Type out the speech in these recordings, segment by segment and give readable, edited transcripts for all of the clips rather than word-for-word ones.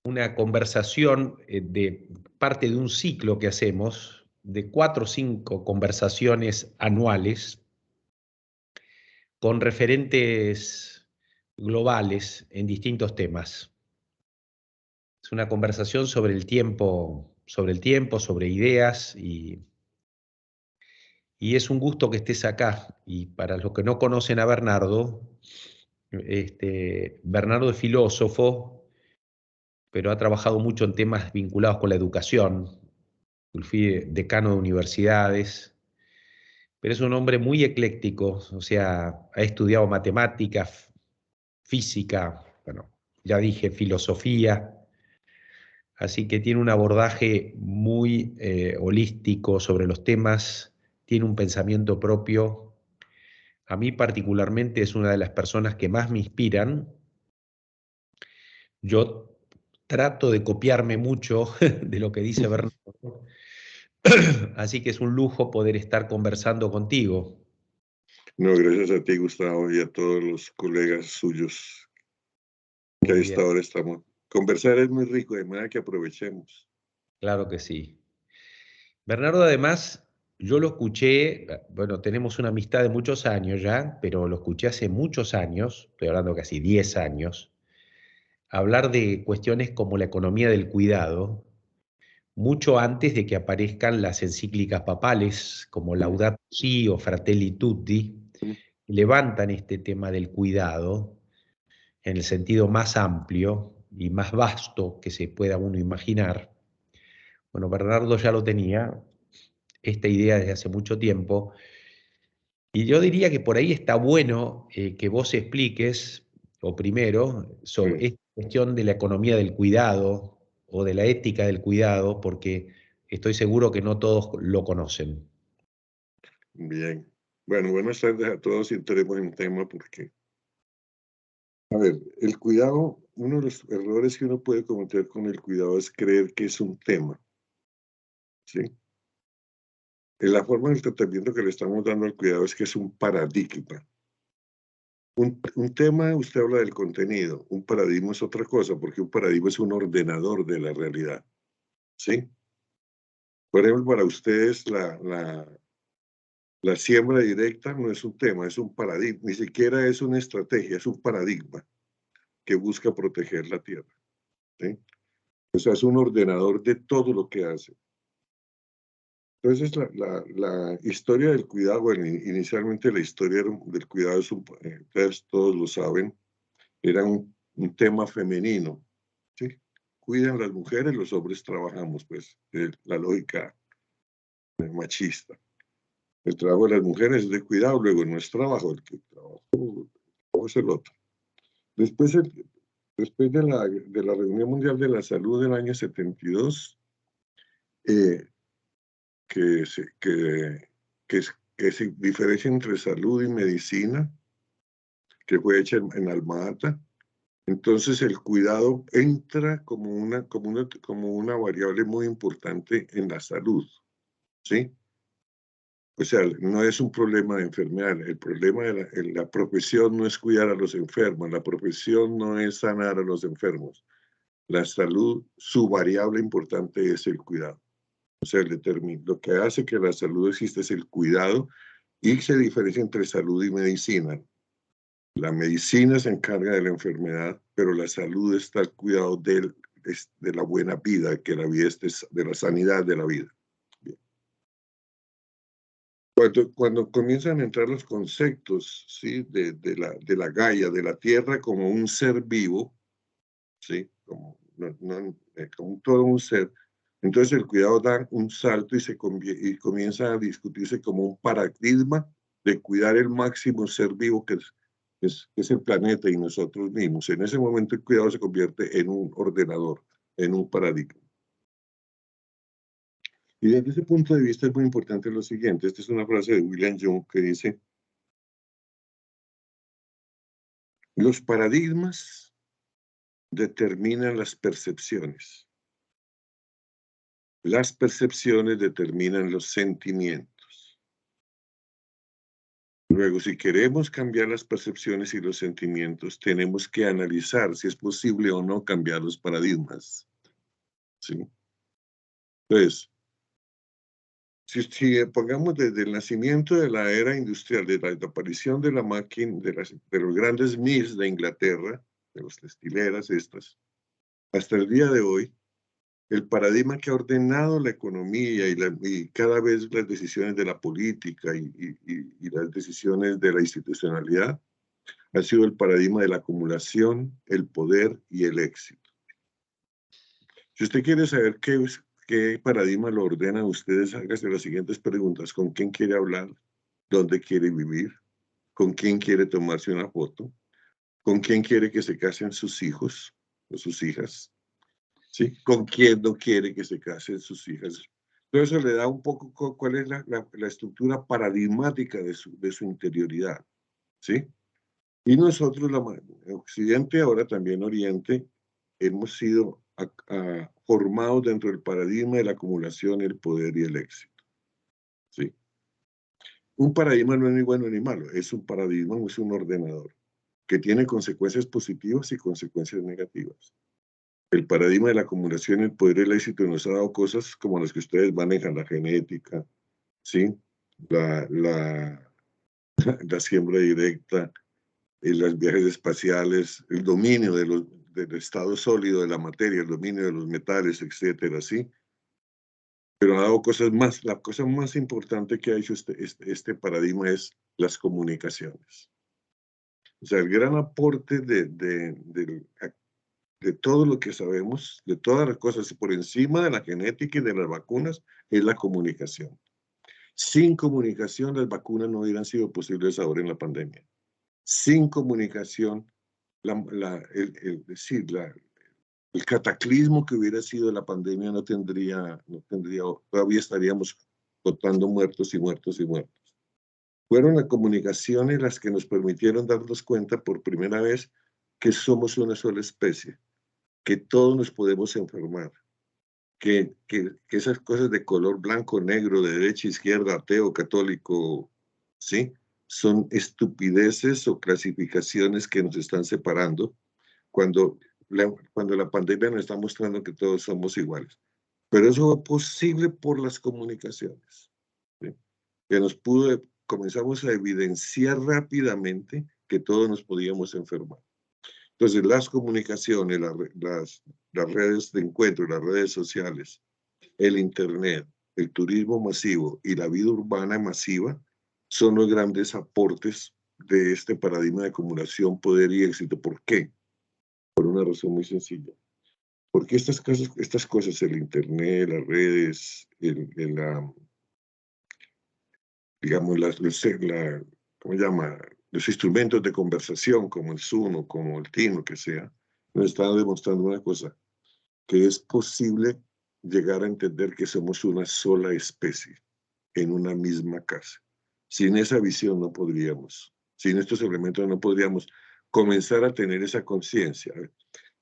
una conversación de parte de un ciclo que hacemos, de 4 o 5 conversaciones anuales con referentes globales en distintos temas. Es una conversación sobre ideas y es un gusto que estés acá. Y para los que no conocen a Bernardo, Bernardo es filósofo, pero ha trabajado mucho en temas vinculados con la educación. Fui decano de universidades, pero es un hombre muy ecléctico, o sea, ha estudiado matemáticas, física, bueno, ya dije filosofía, así que tiene un abordaje muy holístico sobre los temas, tiene un pensamiento propio. A mí particularmente es una de las personas que más me inspiran. Yo trato de copiarme mucho de lo que dice Bernardo, así que es un lujo poder estar conversando contigo. No, gracias a ti, Gustavo, y a todos los colegas suyos que a Muy bien, esta hora estamos. Conversar es muy rico, de manera que aprovechemos. claro que sí. Bernardo, además, yo lo escuché, bueno, tenemos una amistad de muchos años ya, pero lo escuché hace muchos años, estoy hablando casi 10 años, hablar de cuestiones como la economía del cuidado, mucho antes de que aparezcan las encíclicas papales como Mm, Laudato Si o Fratelli Tutti, mm. levantan este tema del cuidado en el sentido más amplio y más vasto que se pueda uno imaginar. Bueno, Bernardo ya lo tenía, esta idea desde hace mucho tiempo, y yo diría que por ahí está bueno que vos expliques, o primero, sobre Sí, esta cuestión de la economía del cuidado o de la ética del cuidado, porque estoy seguro que no todos lo conocen. bien. Bueno, buenas tardes a todos y entremos en tema porque, a ver, el cuidado, uno de los errores que uno puede cometer con el cuidado es creer que es un tema, ¿sí? En la forma del tratamiento que le estamos dando al cuidado es que es un paradigma. Un tema, usted habla del contenido, un paradigma es otra cosa, porque un paradigma es un ordenador de la realidad, ¿sí? Por ejemplo, para ustedes la siembra directa no es un tema, es un paradigma, ni siquiera es una estrategia, es un paradigma que busca proteger la tierra, ¿sí? O sea, es un ordenador de todo lo que hace. Entonces, la historia del cuidado, bueno, inicialmente la historia del cuidado, ustedes todos lo saben, era un tema femenino, ¿sí? Cuidan las mujeres, los hombres trabajamos, pues, la lógica machista. El trabajo de las mujeres es de cuidado, luego no es trabajo, el que trabaja es el otro. Después, después de la Reunión Mundial de la Salud del año 72, eh, que, se, que, que se diferencia entre salud y medicina, que fue hecha en Alma-Ata. Entonces el cuidado entra como una variable muy importante en la salud, ¿sí? O sea, no es un problema de enfermedad, el problema de la profesión no es cuidar a los enfermos, la profesión no es sanar a los enfermos. La salud, su variable importante es el cuidado. O sea, lo que hace que la salud exista es el cuidado y se diferencia entre salud y medicina. La medicina se encarga de la enfermedad, pero la salud está al cuidado de la buena vida, que la vida esté, de la sanidad de la vida. Bien. Cuando comienzan a entrar los conceptos, ¿sí? De la Gaia, de la Tierra como un ser vivo, ¿sí? Como todo un ser, entonces el cuidado da un salto y comienza a discutirse como un paradigma de cuidar el máximo ser vivo que es el planeta y nosotros mismos. En ese momento el cuidado se convierte en un ordenador, en un paradigma. Y desde ese punto de vista es muy importante lo siguiente. Esta es una frase de William Young que dice, los paradigmas determinan las percepciones determinan los sentimientos. Luego, si queremos cambiar las percepciones y los sentimientos, tenemos que analizar si es posible o no cambiar los paradigmas, ¿sí? Entonces, si pongamos desde el nacimiento de la era industrial, de la aparición de la máquina, de los grandes mills de Inglaterra, de las textileras estas, hasta el día de hoy, el paradigma que ha ordenado la economía y cada vez las decisiones de la política y las decisiones de la institucionalidad ha sido el paradigma de la acumulación, el poder y el éxito. Si usted quiere saber qué paradigma lo ordena, ustedes hágase las siguientes preguntas. ¿Con quién quiere hablar? ¿Dónde quiere vivir? ¿Con quién quiere tomarse una foto? ¿Con quién quiere que se casen sus hijos o sus hijas? ¿Sí? ¿Con quién no quiere que se casen sus hijas? Todo eso le da un poco cuál es la estructura paradigmática de su interioridad. ¿Sí? Y nosotros, Occidente, ahora también Oriente, hemos sido formados dentro del paradigma de la acumulación, el poder y el éxito. ¿Sí? Un paradigma no es ni bueno ni malo, es un paradigma, es un ordenador que tiene consecuencias positivas y consecuencias negativas. El paradigma de la acumulación, el poder y el éxito nos ha dado cosas como las que ustedes manejan, la genética, ¿sí? La siembra directa, los viajes espaciales, el dominio del estado sólido de la materia, el dominio de los metales, etcétera, ¿sí? Pero ha dado cosas más. La cosa más importante que ha hecho este paradigma es las comunicaciones. O sea, el gran aporte de todo lo que sabemos, de todas las cosas por encima de la genética y de las vacunas, es la comunicación. Sin comunicación, las vacunas no hubieran sido posibles ahora en la pandemia. Sin comunicación, el cataclismo que hubiera sido la pandemia no tendría, todavía estaríamos contando muertos y muertos y muertos. Fueron las comunicaciones las que nos permitieron darnos cuenta por primera vez que somos una sola especie, que todos nos podemos enfermar, que esas cosas de color blanco, negro, de derecha, izquierda, ateo, católico, ¿sí? Son estupideces o clasificaciones que nos están separando cuando cuando la pandemia nos está mostrando que todos somos iguales. Pero eso fue posible por las comunicaciones, ¿sí? Que comenzamos a evidenciar rápidamente que todos nos podíamos enfermar. Entonces, las comunicaciones, las redes de encuentro, las redes sociales, el Internet, el turismo masivo y la vida urbana masiva son los grandes aportes de este paradigma de acumulación, poder y éxito. ¿Por qué? Por una razón muy sencilla. Porque estas cosas, el Internet, las redes, digamos, ¿cómo se llama? Los instrumentos de conversación como el Zoom o como el Team, lo que sea, nos están demostrando una cosa, que es posible llegar a entender que somos una sola especie en una misma casa. Sin esa visión no podríamos, sin estos elementos no podríamos comenzar a tener esa conciencia.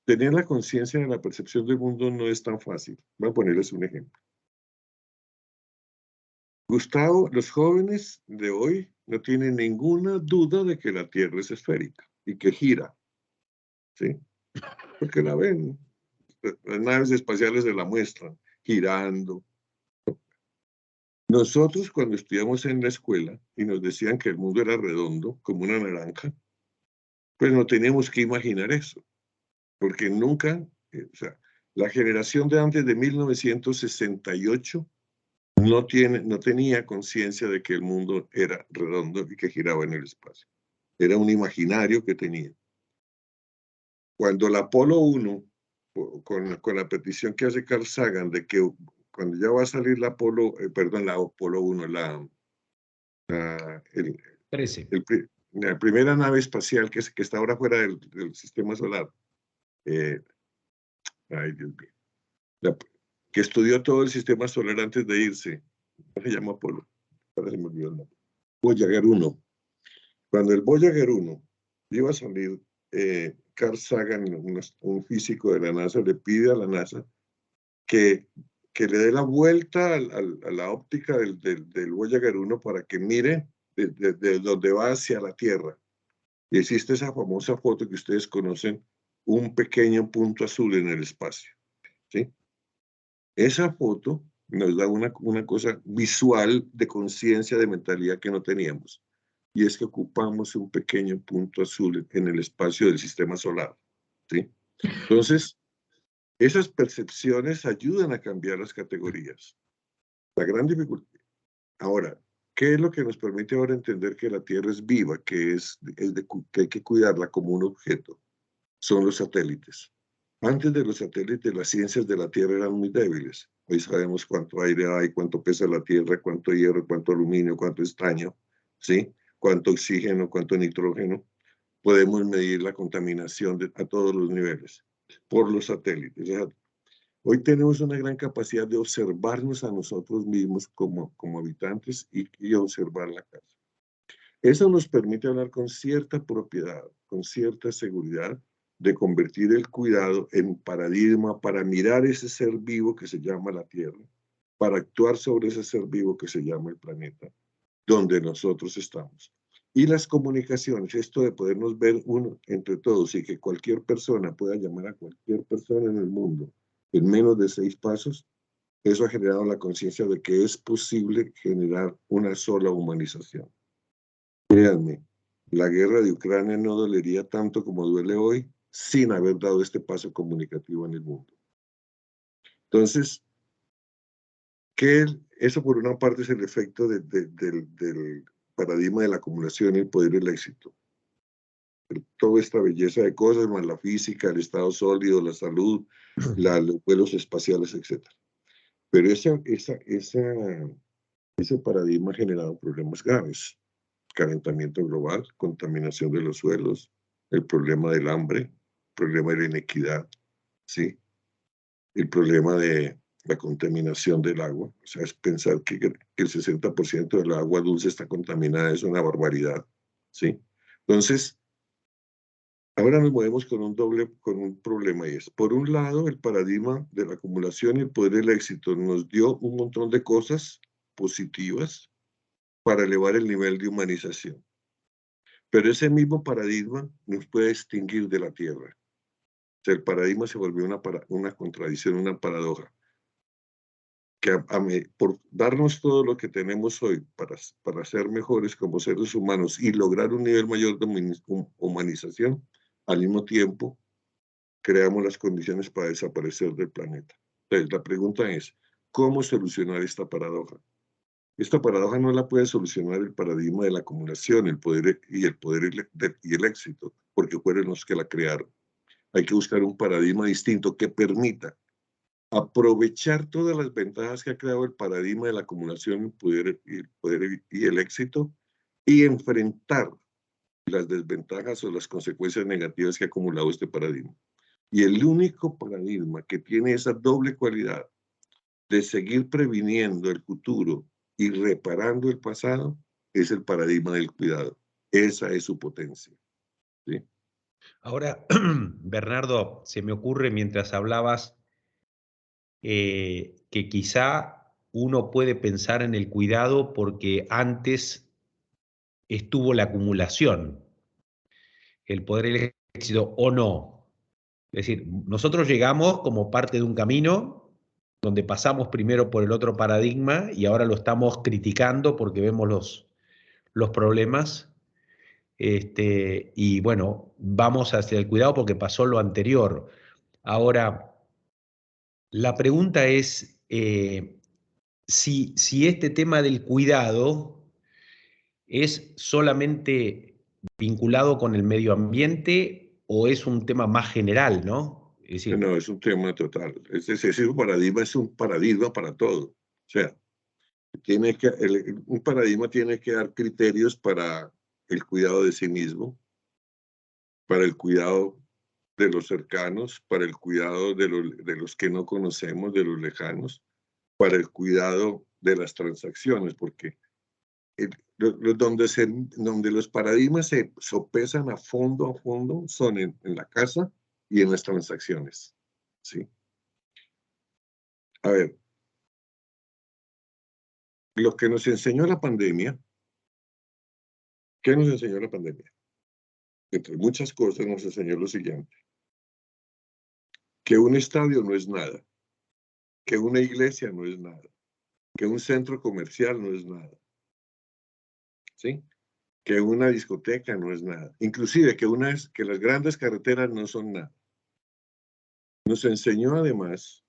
Tener la conciencia de la percepción del mundo no es tan fácil. Voy a ponerles un ejemplo. Gustavo, los jóvenes de hoy no tienen ninguna duda de que la Tierra es esférica y que gira, ¿sí? Porque la ven. Las naves espaciales se la muestran girando. Nosotros cuando estudiamos en la escuela y nos decían que el mundo era redondo, como una naranja, pues no teníamos que imaginar eso, porque nunca, o sea, la generación de antes de 1968 no tenía conciencia de que el mundo era redondo y que giraba en el espacio. Era un imaginario que tenía. Cuando la Apolo 1, con la petición que hace Carl Sagan de que cuando ya va a salir la Apolo 1, el, 13. la primera nave espacial que está ahora fuera del sistema solar, ay Dios mío, que estudió todo el sistema solar antes de irse, ¿cómo se llama Apolo? Ahora se me olvidó el nombre. Voyager 1. Cuando el Voyager 1 iba a salir, Carl Sagan, un físico de la NASA, le pide a la NASA que le dé la vuelta a la óptica del Voyager 1 para que mire de donde va hacia la Tierra. Y existe esa famosa foto que ustedes conocen, un pequeño punto azul en el espacio, ¿sí? Esa foto nos da una cosa visual de conciencia, de mentalidad que no teníamos. Y es que ocupamos un pequeño punto azul en el espacio del sistema solar, ¿sí? Entonces, esas percepciones ayudan a cambiar las categorías. La gran dificultad. Ahora, ¿qué es lo que nos permite ahora entender que la Tierra es viva, que hay que cuidarla como un objeto? Son los satélites. Antes de los satélites, las ciencias de la Tierra eran muy débiles. Hoy sabemos cuánto aire hay, cuánto pesa la Tierra, cuánto hierro, cuánto aluminio, cuánto estaño, ¿sí? Cuánto oxígeno, cuánto nitrógeno. Podemos medir la contaminación a todos los niveles por los satélites. Hoy tenemos una gran capacidad de observarnos a nosotros mismos como habitantes y observar la casa. Eso nos permite hablar con cierta propiedad, con cierta seguridad, de convertir el cuidado en paradigma para mirar ese ser vivo que se llama la Tierra, para actuar sobre ese ser vivo que se llama el planeta, donde nosotros estamos. Y las comunicaciones, esto de podernos ver uno entre todos y que cualquier persona pueda llamar a cualquier persona en el mundo en menos de 6 pasos, eso ha generado la conciencia de que es posible generar una sola humanización. Créanme, la guerra de Ucrania no dolería tanto como duele hoy sin haber dado este paso comunicativo en el mundo. Entonces, eso por una parte es el efecto del paradigma de la acumulación y el poder y el éxito. Toda esta belleza de cosas, más la física, el estado sólido, la salud, los vuelos espaciales, etc. Pero ese paradigma ha generado problemas graves. Calentamiento global, contaminación de los suelos, el problema del hambre, el problema de la inequidad, ¿sí? El problema de la contaminación del agua. O sea, es pensar que el 60% del agua dulce está contaminada, es una barbaridad, ¿sí? Entonces, ahora nos movemos con un problema y es, por un lado, el paradigma de la acumulación y el poder del éxito nos dio un montón de cosas positivas para elevar el nivel de humanización. Pero ese mismo paradigma nos puede extinguir de la Tierra. O sea, el paradigma se volvió una contradicción, una paradoja. Que por darnos todo lo que tenemos hoy para ser mejores como seres humanos y lograr un nivel mayor de humanización, al mismo tiempo creamos las condiciones para desaparecer del planeta. Entonces, la pregunta es, ¿cómo solucionar esta paradoja? Esta paradoja no la puede solucionar el paradigma de la acumulación, el poder y el éxito, porque fueron los que la crearon. Hay que buscar un paradigma distinto que permita aprovechar todas las ventajas que ha creado el paradigma de la acumulación, el poder y el éxito y enfrentar las desventajas o las consecuencias negativas que ha acumulado este paradigma. Y el único paradigma que tiene esa doble cualidad de seguir previniendo el futuro y reparando el pasado es el paradigma del cuidado. Esa es su potencia, ¿sí? Ahora, Bernardo, se me ocurre mientras hablabas que quizá uno puede pensar en el cuidado porque antes estuvo la acumulación, el poder y el éxito o no. Es decir, nosotros llegamos como parte de un camino donde pasamos primero por el otro paradigma y ahora lo estamos criticando porque vemos los problemas. Y bueno, vamos hacia el cuidado porque pasó lo anterior. Ahora, la pregunta es si este tema del cuidado es solamente vinculado con el medio ambiente o es un tema más general, ¿no? Es decir, No, es un tema total. Es un paradigma para todo. O sea, un paradigma tiene que dar criterios para el cuidado de sí mismo, para el cuidado de los cercanos, para el cuidado de los que no conocemos, de los lejanos, para el cuidado de las transacciones, porque donde los paradigmas se sopesan a fondo son en la casa y en las transacciones, ¿sí? A ver, lo que nos enseñó la pandemia ¿Qué nos enseñó la pandemia? Entre muchas cosas nos enseñó lo siguiente, que un estadio no es nada, que una iglesia no es nada, que un centro comercial no es nada, ¿sí? Que una discoteca no es nada, inclusive que las grandes carreteras no son nada. Nos enseñó además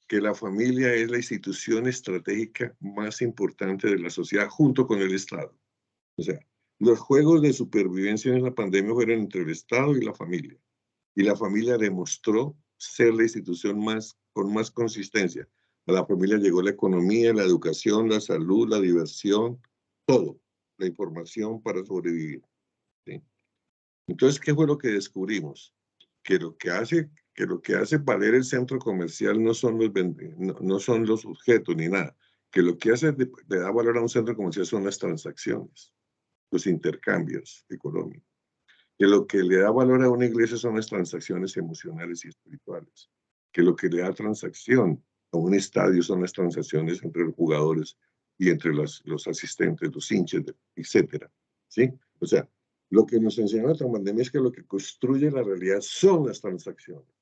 que la familia es la institución estratégica más importante de la sociedad junto con el Estado. O sea, los juegos de supervivencia en la pandemia fueron entre el Estado y la familia. Y la familia demostró ser la institución con más consistencia. A la familia llegó la economía, la educación, la salud, la diversión, todo, la información para sobrevivir. ¿Sí? Entonces, ¿qué fue lo que descubrimos? Que lo que hace valer el centro comercial no son los objetos ni nada. Que lo que le da valor a un centro comercial son las transacciones, los intercambios económicos. Que lo que le da valor a una iglesia son las transacciones emocionales y espirituales. Que lo que le da transacción a un estadio son las transacciones entre los jugadores y entre los asistentes, los hinchas, etcétera. ¿Sí? O sea, lo que nos enseñó la pandemia es que lo que construye la realidad son las transacciones.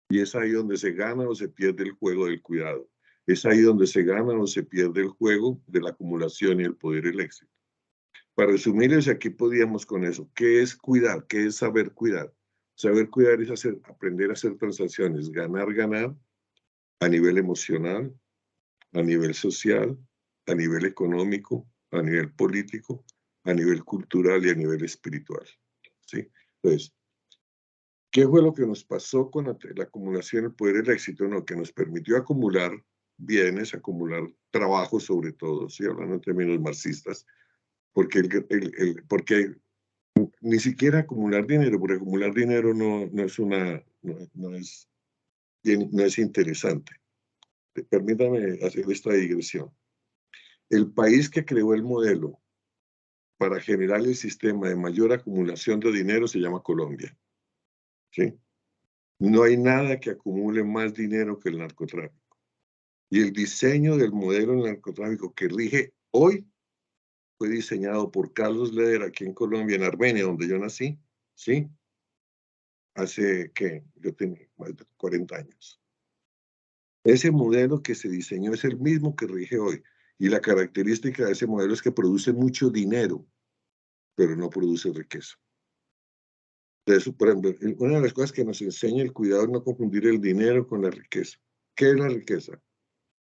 Y es ahí donde se gana o se pierde el juego del cuidado. Es ahí donde se gana o se pierde el juego de la acumulación y el poder y el éxito. Para resumirles, aquí podíamos con eso. ¿Qué es cuidar? ¿Qué es saber cuidar? Saber cuidar es aprender a hacer transacciones, ganar, ganar a nivel emocional, a nivel social, a nivel económico, a nivel político, a nivel cultural y a nivel espiritual. ¿Sí? Entonces, ¿qué fue lo que nos pasó con la acumulación del poder y el éxito? No, que nos permitió acumular bienes, acumular trabajo sobre todo, ¿sí? Hablando en términos marxistas, porque ni siquiera acumular dinero, porque acumular dinero no es interesante. Permítame hacer esta digresión. El país que creó el modelo para generar el sistema de mayor acumulación de dinero se llama Colombia. ¿Sí? No hay nada que acumule más dinero que el narcotráfico. Y el diseño del modelo del narcotráfico que rige hoy fue diseñado por Carlos Leder aquí en Colombia, en Armenia, donde yo nací, ¿sí? Yo tenía más de 40 años. Ese modelo que se diseñó es el mismo que rige hoy. Y la característica de ese modelo es que produce mucho dinero, pero no produce riqueza. Entonces, por ejemplo, una de las cosas que nos enseña el cuidado es no confundir el dinero con la riqueza. ¿Qué es la riqueza?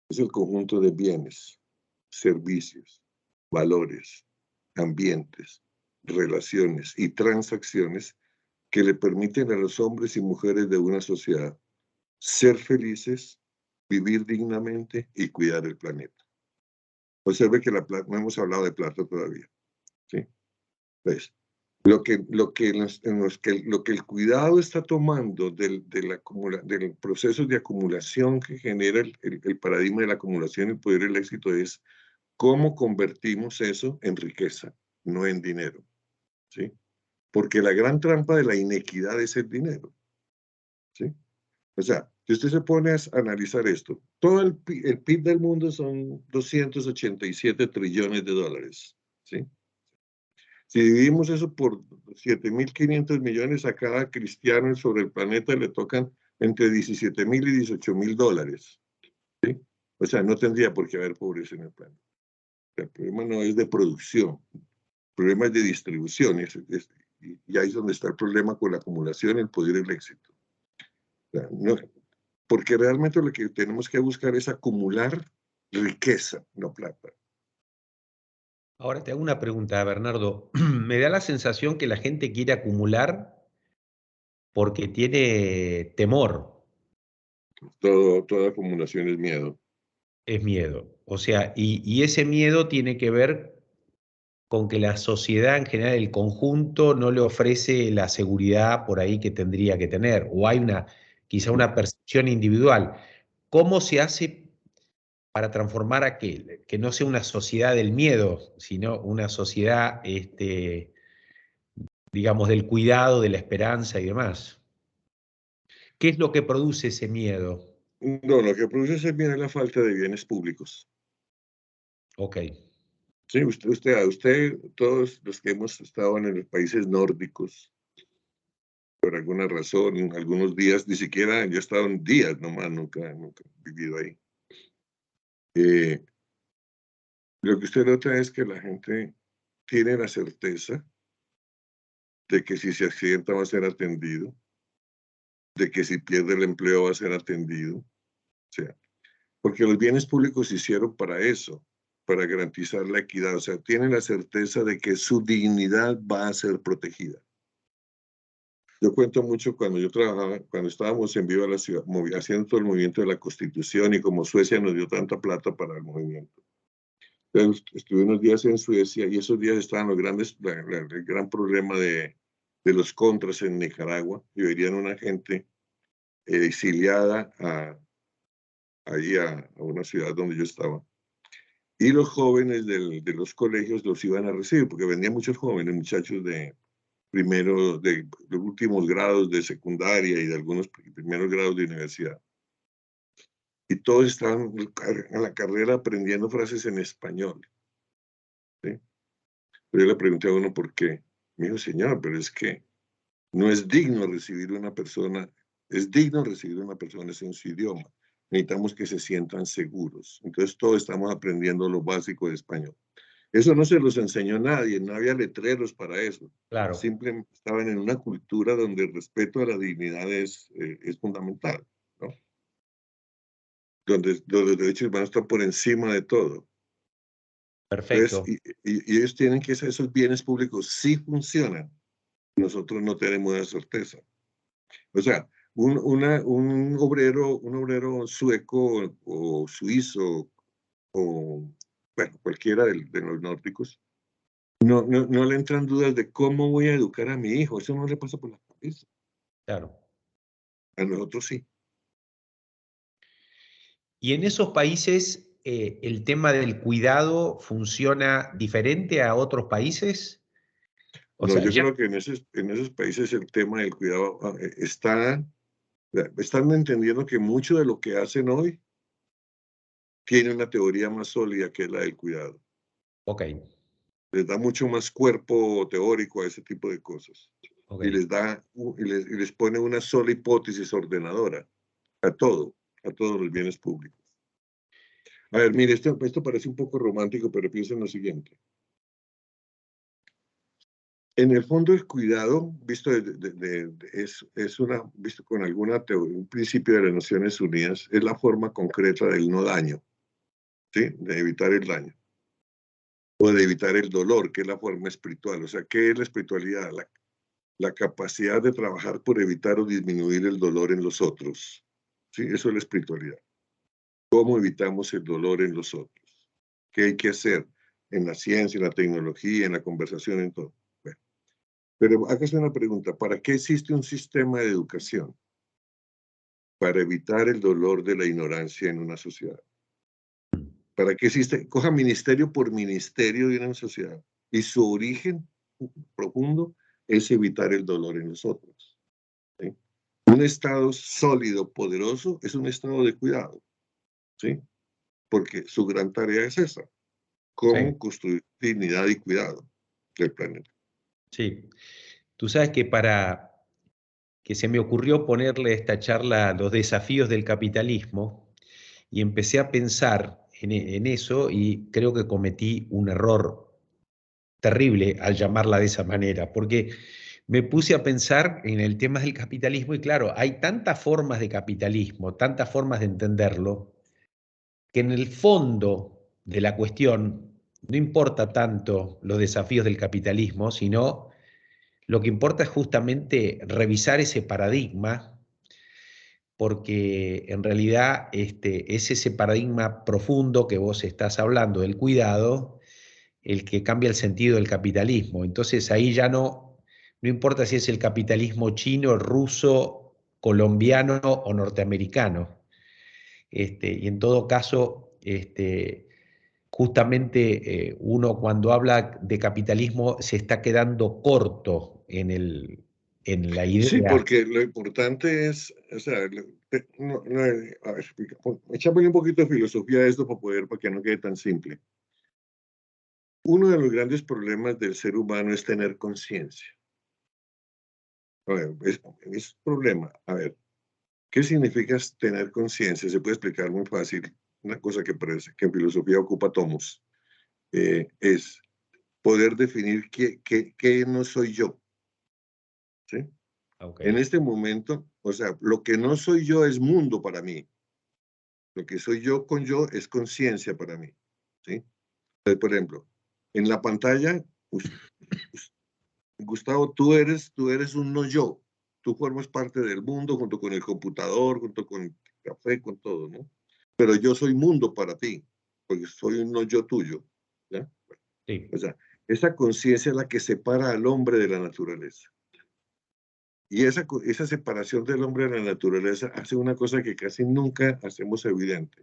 Es el conjunto de bienes, servicios, valores, ambientes, relaciones y transacciones que le permiten a los hombres y mujeres de una sociedad ser felices, vivir dignamente y cuidar el planeta. Observe que no hemos hablado de plata todavía. ¿Sí? Pues, lo que el cuidado está tomando del proceso de acumulación que genera el paradigma de la acumulación, el poder y el éxito es cómo convertimos eso en riqueza, no en dinero. ¿Sí? Porque la gran trampa de la inequidad es el dinero. ¿Sí? O sea, si usted se pone a analizar esto, todo el PIB del mundo son 287 trillones de dólares. ¿Sí? Si dividimos eso por 7.500 millones a cada cristiano sobre el planeta, le tocan entre 17.000 y 18.000 dólares. ¿Sí? O sea, no tendría por qué haber pobreza en el planeta. El problema no es de producción, el problema es de distribución. Y ahí es donde está el problema con la acumulación, el poder y el éxito. O sea, porque realmente lo que tenemos que buscar es acumular riqueza, no plata. Ahora te hago una pregunta, Bernardo. Me da la sensación que la gente quiere acumular porque tiene temor, Toda acumulación es miedo. es miedo. O sea, y ese miedo tiene que ver con que la sociedad en general, el conjunto, no le ofrece la seguridad por ahí que tendría que tener, o hay quizá una percepción individual. ¿Cómo se hace para transformar que no sea una sociedad del miedo, sino una sociedad, digamos, del cuidado, de la esperanza y demás? ¿Qué es lo que produce ese miedo? No, lo que produce ese miedo es la falta de bienes públicos. Ok. Sí, todos los que hemos estado en los países nórdicos, por alguna razón, en algunos días, ni siquiera yo he estado en días nomás, nunca he vivido ahí. Eh, lo que usted nota es que la gente tiene la certeza de que si se accidenta va a ser atendido, de que si pierde el empleo va a ser atendido, o sea, porque los bienes públicos se hicieron para eso, para garantizar la equidad, o sea, tienen la certeza de que su dignidad va a ser protegida. Yo cuento mucho cuando yo trabajaba, cuando estábamos en Viva la Ciudad, haciendo todo el movimiento de la Constitución y como Suecia nos dio tanta plata para el movimiento. Entonces, estuve unos días en Suecia y esos días estaban el gran problema de los contras en Nicaragua y verían una gente exiliada allí a una ciudad donde yo estaba. Y los jóvenes de los colegios los iban a recibir, porque venían muchos jóvenes, muchachos de los últimos grados de secundaria y de algunos primeros grados de universidad. Y todos estaban en la carrera aprendiendo frases en español. ¿Sí? Pero yo le pregunté a uno por qué. Me dijo, señor, pero es que no es digno recibir una persona, es digno recibir una persona en su idioma. Necesitamos que se sientan seguros. Entonces todos estamos aprendiendo lo básico de español. Eso no se los enseñó nadie, no había letreros para eso. Claro, Simplemente estaban en una cultura donde el respeto a la dignidad es fundamental, ¿no? Donde los derechos humanos están por encima de todo. Entonces, perfecto. y ellos tienen que esos bienes públicos sí funcionan. Nosotros no tenemos esa certeza. O sea, un obrero sueco o suizo o, bueno, cualquiera de los nórdicos, no le entran dudas de cómo voy a educar a mi hijo. Eso no le pasa por la cabeza. Claro. A nosotros sí. ¿Y en esos países el tema del cuidado funciona diferente a otros países? O No, sea, yo ya, creo que en esos países el tema del cuidado están entendiendo que mucho de lo que hacen hoy tiene una teoría más sólida que la del cuidado. ok, Les da mucho más cuerpo teórico a ese tipo de cosas. ok. Y les pone una sola hipótesis ordenadora a todo, a todos los bienes públicos. A ver, mire, esto parece un poco romántico, pero piensa en lo siguiente. En el fondo, el cuidado, visto visto con alguna teoría, un principio de las Naciones Unidas, es la forma concreta del no daño, ¿sí? De evitar el daño o de evitar el dolor, que es la forma espiritual. O sea, ¿qué es la espiritualidad? La capacidad de trabajar por evitar o disminuir el dolor en los otros. ¿Sí? Eso es la espiritualidad. ¿Cómo evitamos el dolor en los otros? ¿Qué hay que hacer en la ciencia, en la tecnología, en la conversación, en todo? Bueno, pero hágase una pregunta, ¿para qué existe un sistema de educación? Para evitar el dolor de la ignorancia en una sociedad. ¿Para qué existe? Coja ministerio por ministerio de una sociedad y su origen profundo es evitar el dolor en los otros. ¿Sí? Un Estado sólido, poderoso, es un Estado de cuidado, ¿sí? Porque su gran tarea es esa, Sí, cómo construir dignidad y cuidado del planeta. sí. Tú sabes que para que se me ocurrió ponerle esta charla a los desafíos del capitalismo y empecé a pensar en eso y creo que cometí un error terrible al llamarla de esa manera, porque me puse a pensar en el tema del capitalismo y claro, hay tantas formas de capitalismo, tantas formas de entenderlo, que en el fondo de la cuestión no importa tanto los desafíos del capitalismo, sino lo que importa es justamente revisar ese paradigma, porque en realidad es ese paradigma profundo que vos estás hablando del cuidado el que cambia el sentido del capitalismo. Entonces ahí ya no importa si es el capitalismo chino, ruso, colombiano o norteamericano. Y en todo caso, justamente uno cuando habla de capitalismo se está quedando corto en la Sí, idea. porque lo importante es, o sea, a ver, echámosle un poquito de filosofía a esto para que no quede tan simple. Uno de los grandes problemas del ser humano es tener conciencia. A ver, es un problema. A ver, ¿qué significa tener conciencia? Se puede explicar muy fácil. Una cosa que parece que en filosofía ocupa tomos. Es poder definir qué no soy yo. ¿Sí? Ok, En este momento, o sea, lo que no soy yo es mundo para mí. Lo que soy yo con yo es conciencia para mí. ¿Sí? Entonces, por ejemplo, en la pantalla, Gustavo, tú eres un no yo. Tú formas parte del mundo junto con el computador, junto con el café, con todo, ¿no? Pero yo soy mundo para ti, porque soy un no yo tuyo. ¿Ya? sí, O sea, esa conciencia es la que separa al hombre de la naturaleza. Y esa separación del hombre de la naturaleza hace una cosa que casi nunca hacemos evidente.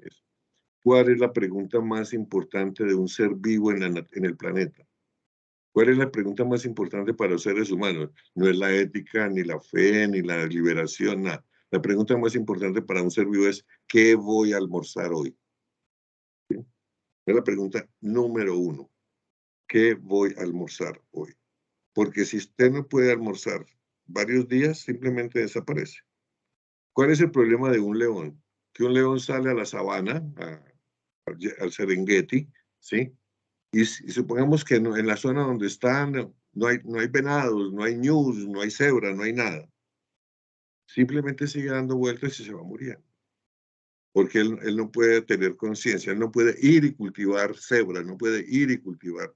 ¿Cuál es la pregunta más importante de un ser vivo en el planeta? ¿Cuál es la pregunta más importante para los seres humanos? No es la ética, ni la fe, ni la liberación, nada. La pregunta más importante para un ser vivo es, ¿qué voy a almorzar hoy? Es la pregunta número uno. ¿Qué voy a almorzar hoy? Porque si usted no puede almorzar varios días, simplemente desaparece. ¿Cuál es el problema de un león? Que un león sale a la sabana, al Serengeti, ¿sí? Y supongamos que en la zona donde están no hay venados, no hay ñus, no hay cebra, no hay nada. Simplemente sigue dando vueltas y se va muriendo. Porque él no puede tener conciencia, él no puede ir y cultivar cebras, no puede ir y cultivar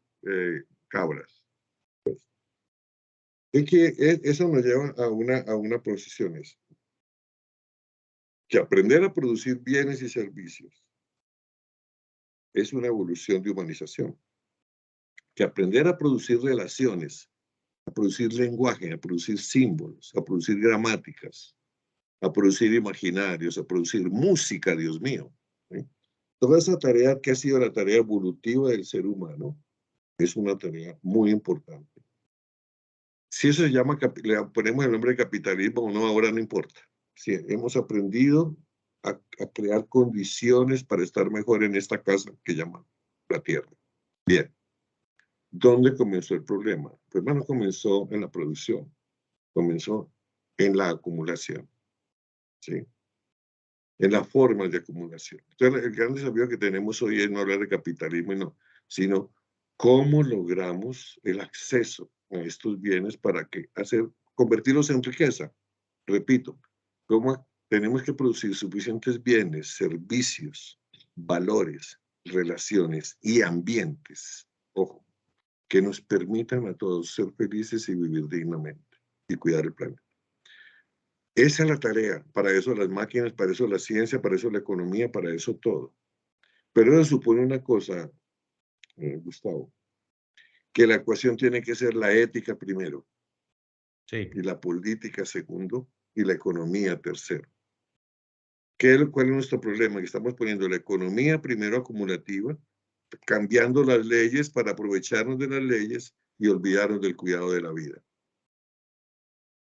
cabras. Eso nos lleva a una posición, es que aprender a producir bienes y servicios es una evolución de humanización. Que aprender a producir relaciones, a producir lenguaje, a producir símbolos, a producir gramáticas, a producir imaginarios, a producir música, Dios mío. ¿Sí? Toda esa tarea que ha sido la tarea evolutiva del ser humano es una tarea muy importante. Si eso se llama, le ponemos el nombre de capitalismo o no, ahora no importa. Si hemos aprendido a crear condiciones para estar mejor en esta casa que llaman la Tierra. Bien, ¿dónde comenzó el problema? Pues bueno, comenzó en la producción, comenzó en la acumulación, ¿sí? En las formas de acumulación. Entonces, el gran desafío que tenemos hoy es no hablar de capitalismo, no, sino cómo logramos el acceso a estos bienes para convertirlos en riqueza. Repito, cómo tenemos que producir suficientes bienes, servicios, valores, relaciones y ambientes, ojo, que nos permitan a todos ser felices y vivir dignamente y cuidar el planeta. Esa es la tarea. Para eso las máquinas, para eso la ciencia, para eso la economía, para eso todo. Pero eso supone una cosa, Gustavo, que la ecuación tiene que ser la ética primero, y sí. la política segundo, y la economía tercero. ¿Cuál es nuestro problema? Que estamos poniendo la economía primero acumulativa, cambiando las leyes para aprovecharnos de las leyes y olvidarnos del cuidado de la vida.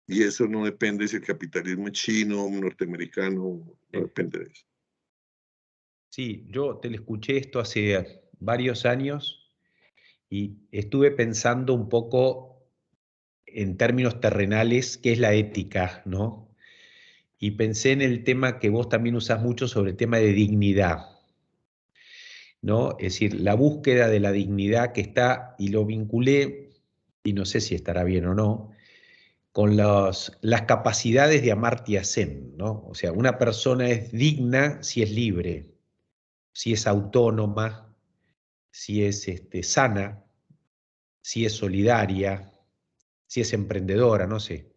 Y eso no depende si el capitalismo es chino, norteamericano, no Sí. depende de eso. Sí, yo te lo escuché esto hace varios años y estuve pensando un poco en términos terrenales qué es la ética, ¿no? Y pensé en el tema que vos también usás mucho sobre el tema de dignidad, ¿no? Es decir, la búsqueda de la dignidad que está, y lo vinculé, y no sé si estará bien o no, con las capacidades de Amartya Sen, ¿no? O sea, una persona es digna si es libre, si es autónoma, si es sana, si es solidaria, si es emprendedora, no sé.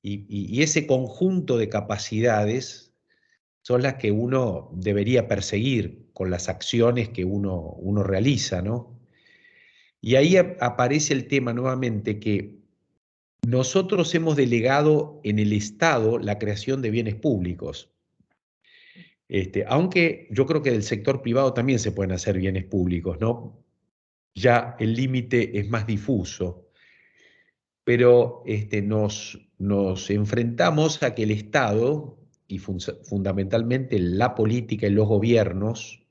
Y ese conjunto de capacidades son las que uno debería perseguir con las acciones que uno realiza, ¿no? Y ahí aparece el tema nuevamente que nosotros hemos delegado en el Estado la creación de bienes públicos. Aunque yo creo que del sector privado también se pueden hacer bienes públicos, ¿no? Ya el límite es más difuso, pero nos enfrentamos a que el Estado y fundamentalmente la política y los gobiernos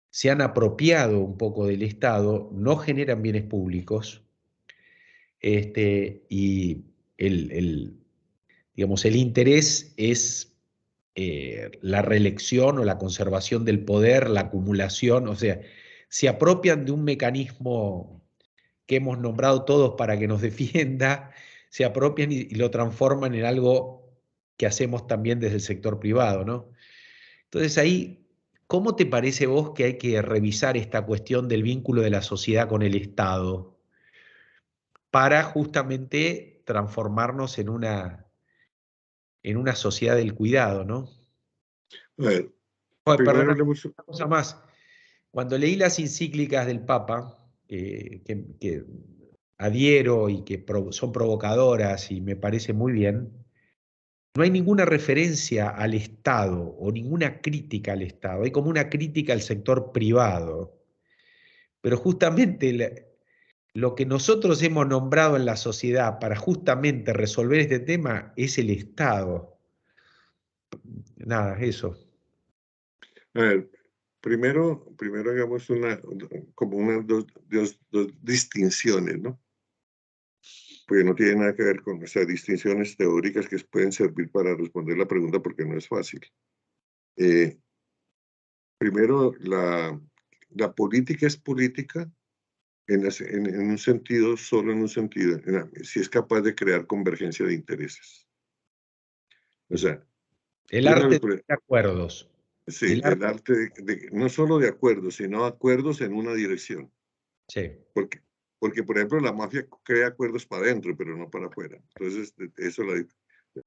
se han apropiado un poco del Estado, no generan bienes públicos, y digamos, el interés es la reelección o la conservación del poder, la acumulación, o sea, se apropian de un mecanismo que hemos nombrado todos para que nos defienda, se apropian y lo transforman en algo que hacemos también desde el sector privado, ¿no? Entonces ahí, ¿cómo te parece vos que hay que revisar esta cuestión del vínculo de la sociedad con el Estado para justamente transformarnos en una sociedad del cuidado, ¿no? A ver, Joder, primero perdona, hablemos, una cosa más. Cuando leí las encíclicas del Papa, que adhiero y que son provocadoras y me parece muy bien, no hay ninguna referencia al Estado o ninguna crítica al Estado. Hay como una crítica al sector privado. Pero justamente lo que nosotros hemos nombrado en la sociedad para justamente resolver este tema es el Estado. Nada, eso. a ver, primero hagamos como unas dos distinciones, ¿no? Porque no tiene nada que ver con, o sea, distinciones teóricas que pueden servir para responder la pregunta porque no es fácil. Eh, Primero, la política es política en un sentido, solo en un sentido, si es capaz de crear convergencia de intereses. O sea, El uno de arte los, de acuerdos. sí, El el arte, arte no solo de acuerdos, sino acuerdos en una dirección. sí, Porque, porque por ejemplo, la mafia crea acuerdos para adentro, pero no para afuera. Entonces, eso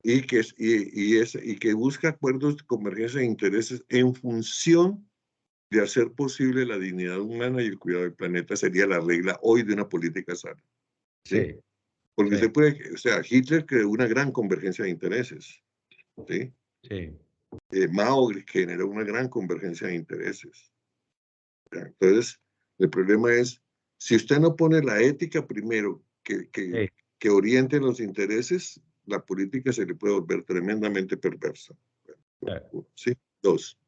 y que busca acuerdos de convergencia de intereses en función de hacer posible la dignidad humana y el cuidado del planeta sería la regla hoy de una política sana. ¿Sí? sí, Porque sí, usted puede, o sea, Hitler creó una gran convergencia de intereses. ¿Sí? sí, Mao generó una gran convergencia de intereses. ¿Ya? Entonces, el problema es, si usted no pone la ética primero sí, que oriente los intereses, la política se le puede volver tremendamente perversa. ¿Sí? Dos,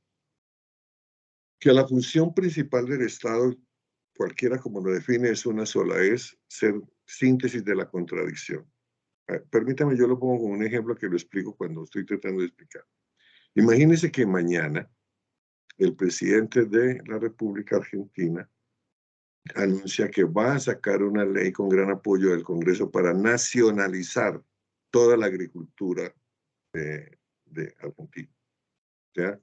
que la función principal del Estado, cualquiera como lo define, es una sola, es ser síntesis de la contradicción. Permítame, yo lo pongo como un ejemplo que lo explico cuando estoy tratando de explicar. Imagínese que mañana el presidente de la República Argentina anuncia que va a sacar una ley con gran apoyo del Congreso para nacionalizar toda la agricultura de Argentina. ¿Ya?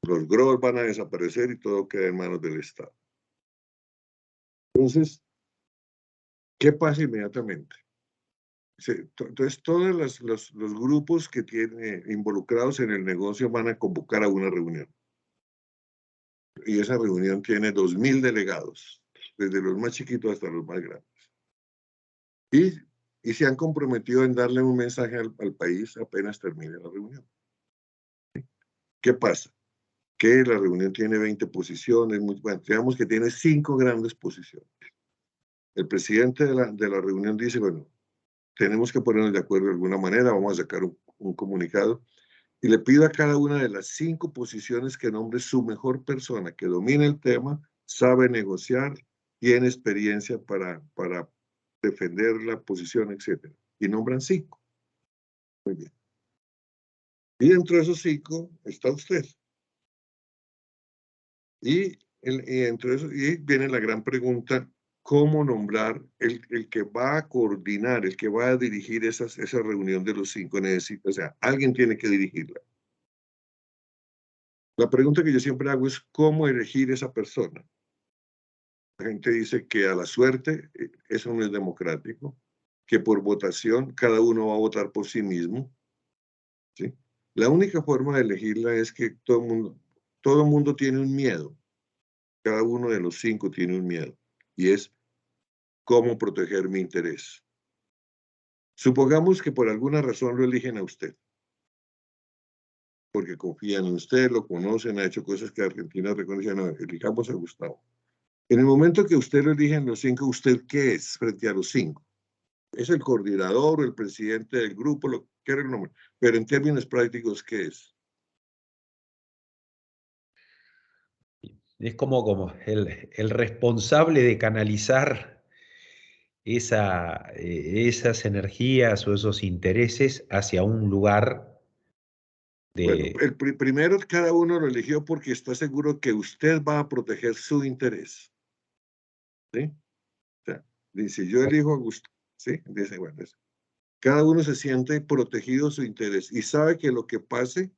Los GROs van a desaparecer y todo queda en manos del Estado. Entonces, ¿qué pasa inmediatamente? Entonces, todos los grupos que tienen involucrados en el negocio van a convocar a una reunión. Y esa reunión tiene 2.000 delegados, desde los más chiquitos hasta los más grandes. Y, y se han comprometido en darle un mensaje al país apenas termine la reunión. ¿Qué pasa? Que la reunión tiene 20 posiciones, bueno, digamos que tiene 5 grandes posiciones. El presidente de la reunión dice, bueno, tenemos que ponernos de acuerdo de alguna manera, vamos a sacar un comunicado y le pido a cada una de las 5 posiciones que nombre su mejor persona, que domine el tema, sabe negociar, tiene experiencia para defender la posición, etc. Y nombran 5. Muy bien. Y dentro de esos 5 está usted. Y viene la gran pregunta, ¿cómo nombrar el que va a coordinar, el que va a dirigir esa reunión de los 5? Necesita, o sea, alguien tiene que dirigirla. La pregunta que yo siempre hago es, ¿cómo elegir esa persona? La gente dice que a la suerte, eso no es democrático, que por votación cada uno va a votar por sí mismo. ¿Sí? La única forma de elegirla es que todo mundo tiene un miedo. Cada uno de los 5 tiene un miedo. Y es cómo proteger mi interés. Supongamos que por alguna razón lo eligen a usted, porque confían en usted, lo conocen, ha hecho cosas que Argentina reconoce, no, elijamos a Gustavo. En el momento que usted lo eligen los 5, ¿usted qué es frente a los 5? Es el coordinador o el presidente del grupo, lo que era el nombre, pero en términos prácticos, ¿qué es? Es como el responsable de canalizar esas energías o esos intereses hacia un lugar Bueno, de... primero cada uno lo eligió porque está seguro que usted va a proteger su interés. ¿Sí? O sea, dice, yo elijo a Gustavo. ¿Sí? Dice, bueno, cada uno se siente protegido su interés y sabe que lo que pase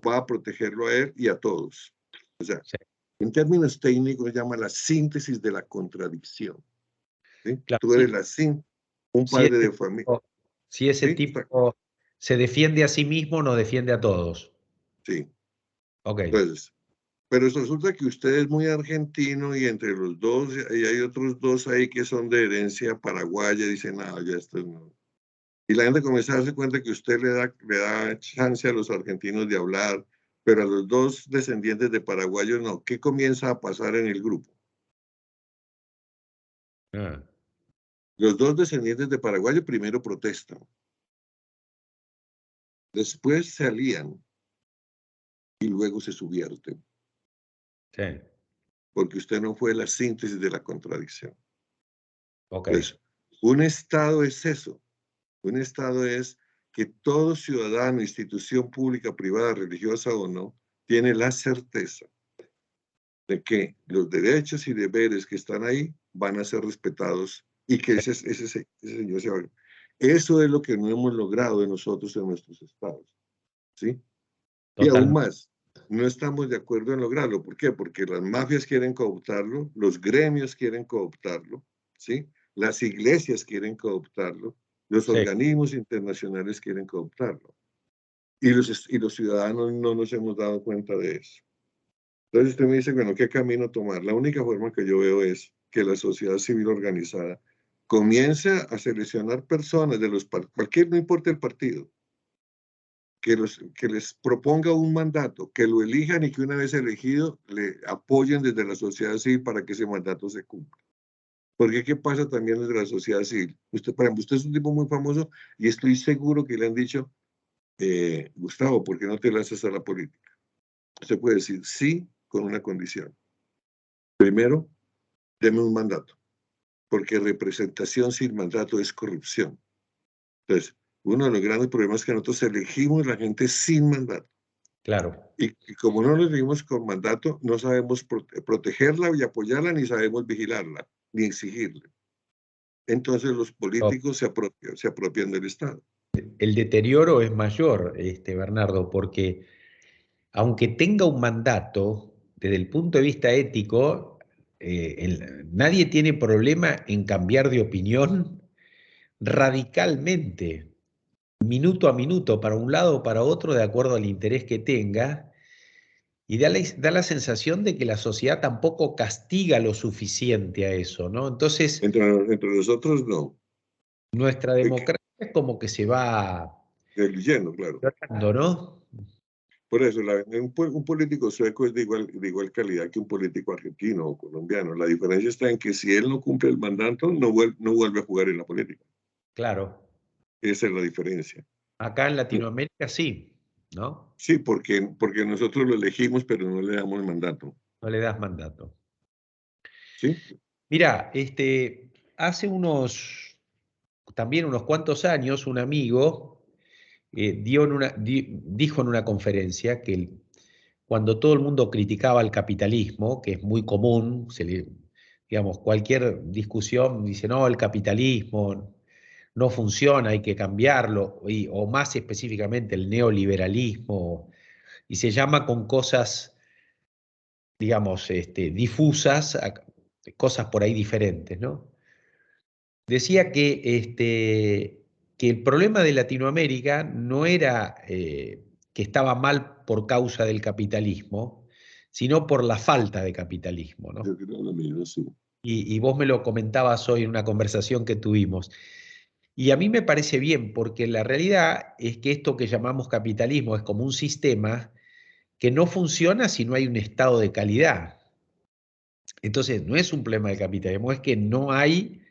va a protegerlo a él y a todos. O sea, Sí, en términos técnicos se llama la síntesis de la contradicción. ¿Sí? claro, Tú eres sí. la un Si padre ese de familia. tipo, si ese ¿Sí? tipo se defiende a sí mismo, no defiende a todos. Sí. Ok, Entonces, pero resulta que usted es muy argentino y entre los dos, y hay otros dos ahí que son de herencia paraguaya, dicen, no, ya esto no. Y la gente comienza a darse cuenta que usted le da chance a los argentinos de hablar, pero a los dos descendientes de paraguayos no. ¿Qué comienza a pasar en el grupo? ah, Los dos descendientes de paraguayos primero protestan, después se alían y luego se subvierten, sí, porque usted no fue la síntesis de la contradicción. ok, Entonces, un Estado es eso. Un Estado es que todo ciudadano, institución pública, privada, religiosa o no, tiene la certeza de que los derechos y deberes que están ahí van a ser respetados y que sí, ese señor se va. Eso es lo que no hemos logrado de nosotros en nuestros estados, ¿sí? Y aún totalmente. más, no estamos de acuerdo en lograrlo. ¿Por qué? Porque las mafias quieren cooptarlo, los gremios quieren cooptarlo, ¿sí? Las iglesias quieren cooptarlo, los Sí, organismos internacionales quieren cooptarlo. Y los ciudadanos no nos hemos dado cuenta de eso. Entonces usted me dice, bueno, ¿qué camino tomar? La única forma que yo veo es que la sociedad civil organizada comience a seleccionar personas de los cualquier, no importa el partido, que les proponga un mandato, que lo elijan y que una vez elegido le apoyen desde la sociedad civil para que ese mandato se cumpla. Porque ¿qué pasa también desde la sociedad civil? Usted, por ejemplo, usted es un tipo muy famoso y estoy seguro que le han dicho, Gustavo, ¿por qué no te lanzas a la política? Usted puede decir sí con una condición. Primero, deme un mandato, porque representación sin mandato es corrupción. Entonces, uno de los grandes problemas es que nosotros elegimos la gente sin mandato. claro. Y como no lo elegimos con mandato, no sabemos protegerla y apoyarla, ni sabemos vigilarla, ni exigirla. Entonces los políticos se apropian del Estado. El deterioro es mayor, Bernardo, porque aunque tenga un mandato, desde el punto de vista ético, nadie tiene problema en cambiar de opinión radicalmente, minuto a minuto, para un lado o para otro, de acuerdo al interés que tenga, y da la sensación de que la sociedad tampoco castiga lo suficiente a eso, ¿no? Entonces, Entre nosotros no. nuestra Hay que, democracia es como que se va el lleno, claro. deteriorando, ¿no? Por eso, un político sueco es de igual calidad que un político argentino o colombiano. La diferencia está en que si él no cumple el mandato, no vuelve a jugar en la política. Claro, Esa es la diferencia. acá en Latinoamérica sí, ¿no? Sí, porque nosotros lo elegimos, pero no le damos el mandato. No le das mandato. ¿Sí? Mirá, hace también unos cuantos años, un amigo dijo en una conferencia que cuando todo el mundo criticaba el capitalismo, que es muy común, digamos, cualquier discusión dice, no, el capitalismo no funciona, hay que cambiarlo, o más específicamente el neoliberalismo, y se llama con cosas, digamos, difusas, cosas por ahí diferentes, ¿no? Decía que el problema de Latinoamérica no era que estaba mal por causa del capitalismo, sino por la falta de capitalismo, Yo ¿no? creo lo mismo, sí. Y vos me lo comentabas hoy en una conversación que tuvimos. Y a mí me parece bien, porque la realidad es que esto que llamamos capitalismo es como un sistema que no funciona si no hay un estado de calidad. Entonces, no es un problema del capitalismo, es que no hay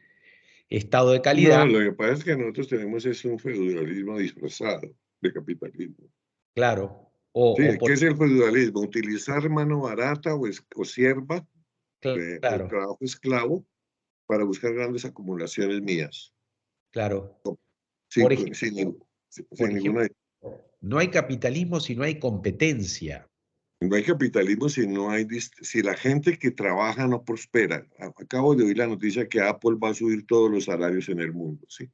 estado de calidad. No, lo que pasa es que nosotros tenemos es un feudalismo disfrazado de capitalismo. Claro, Sí, ¿qué es el feudalismo? Utilizar mano barata o sierva de claro, trabajo esclavo para buscar grandes acumulaciones mías, claro. sin, Por con- ejemplo, sin, nin- sin- por sin ejemplo, ninguna... no hay capitalismo si no hay competencia. No hay capitalismo si no hay, si la gente que trabaja no prospera. Acabo de oír la noticia que Apple va a subir todos los salarios en el mundo, ¿sí?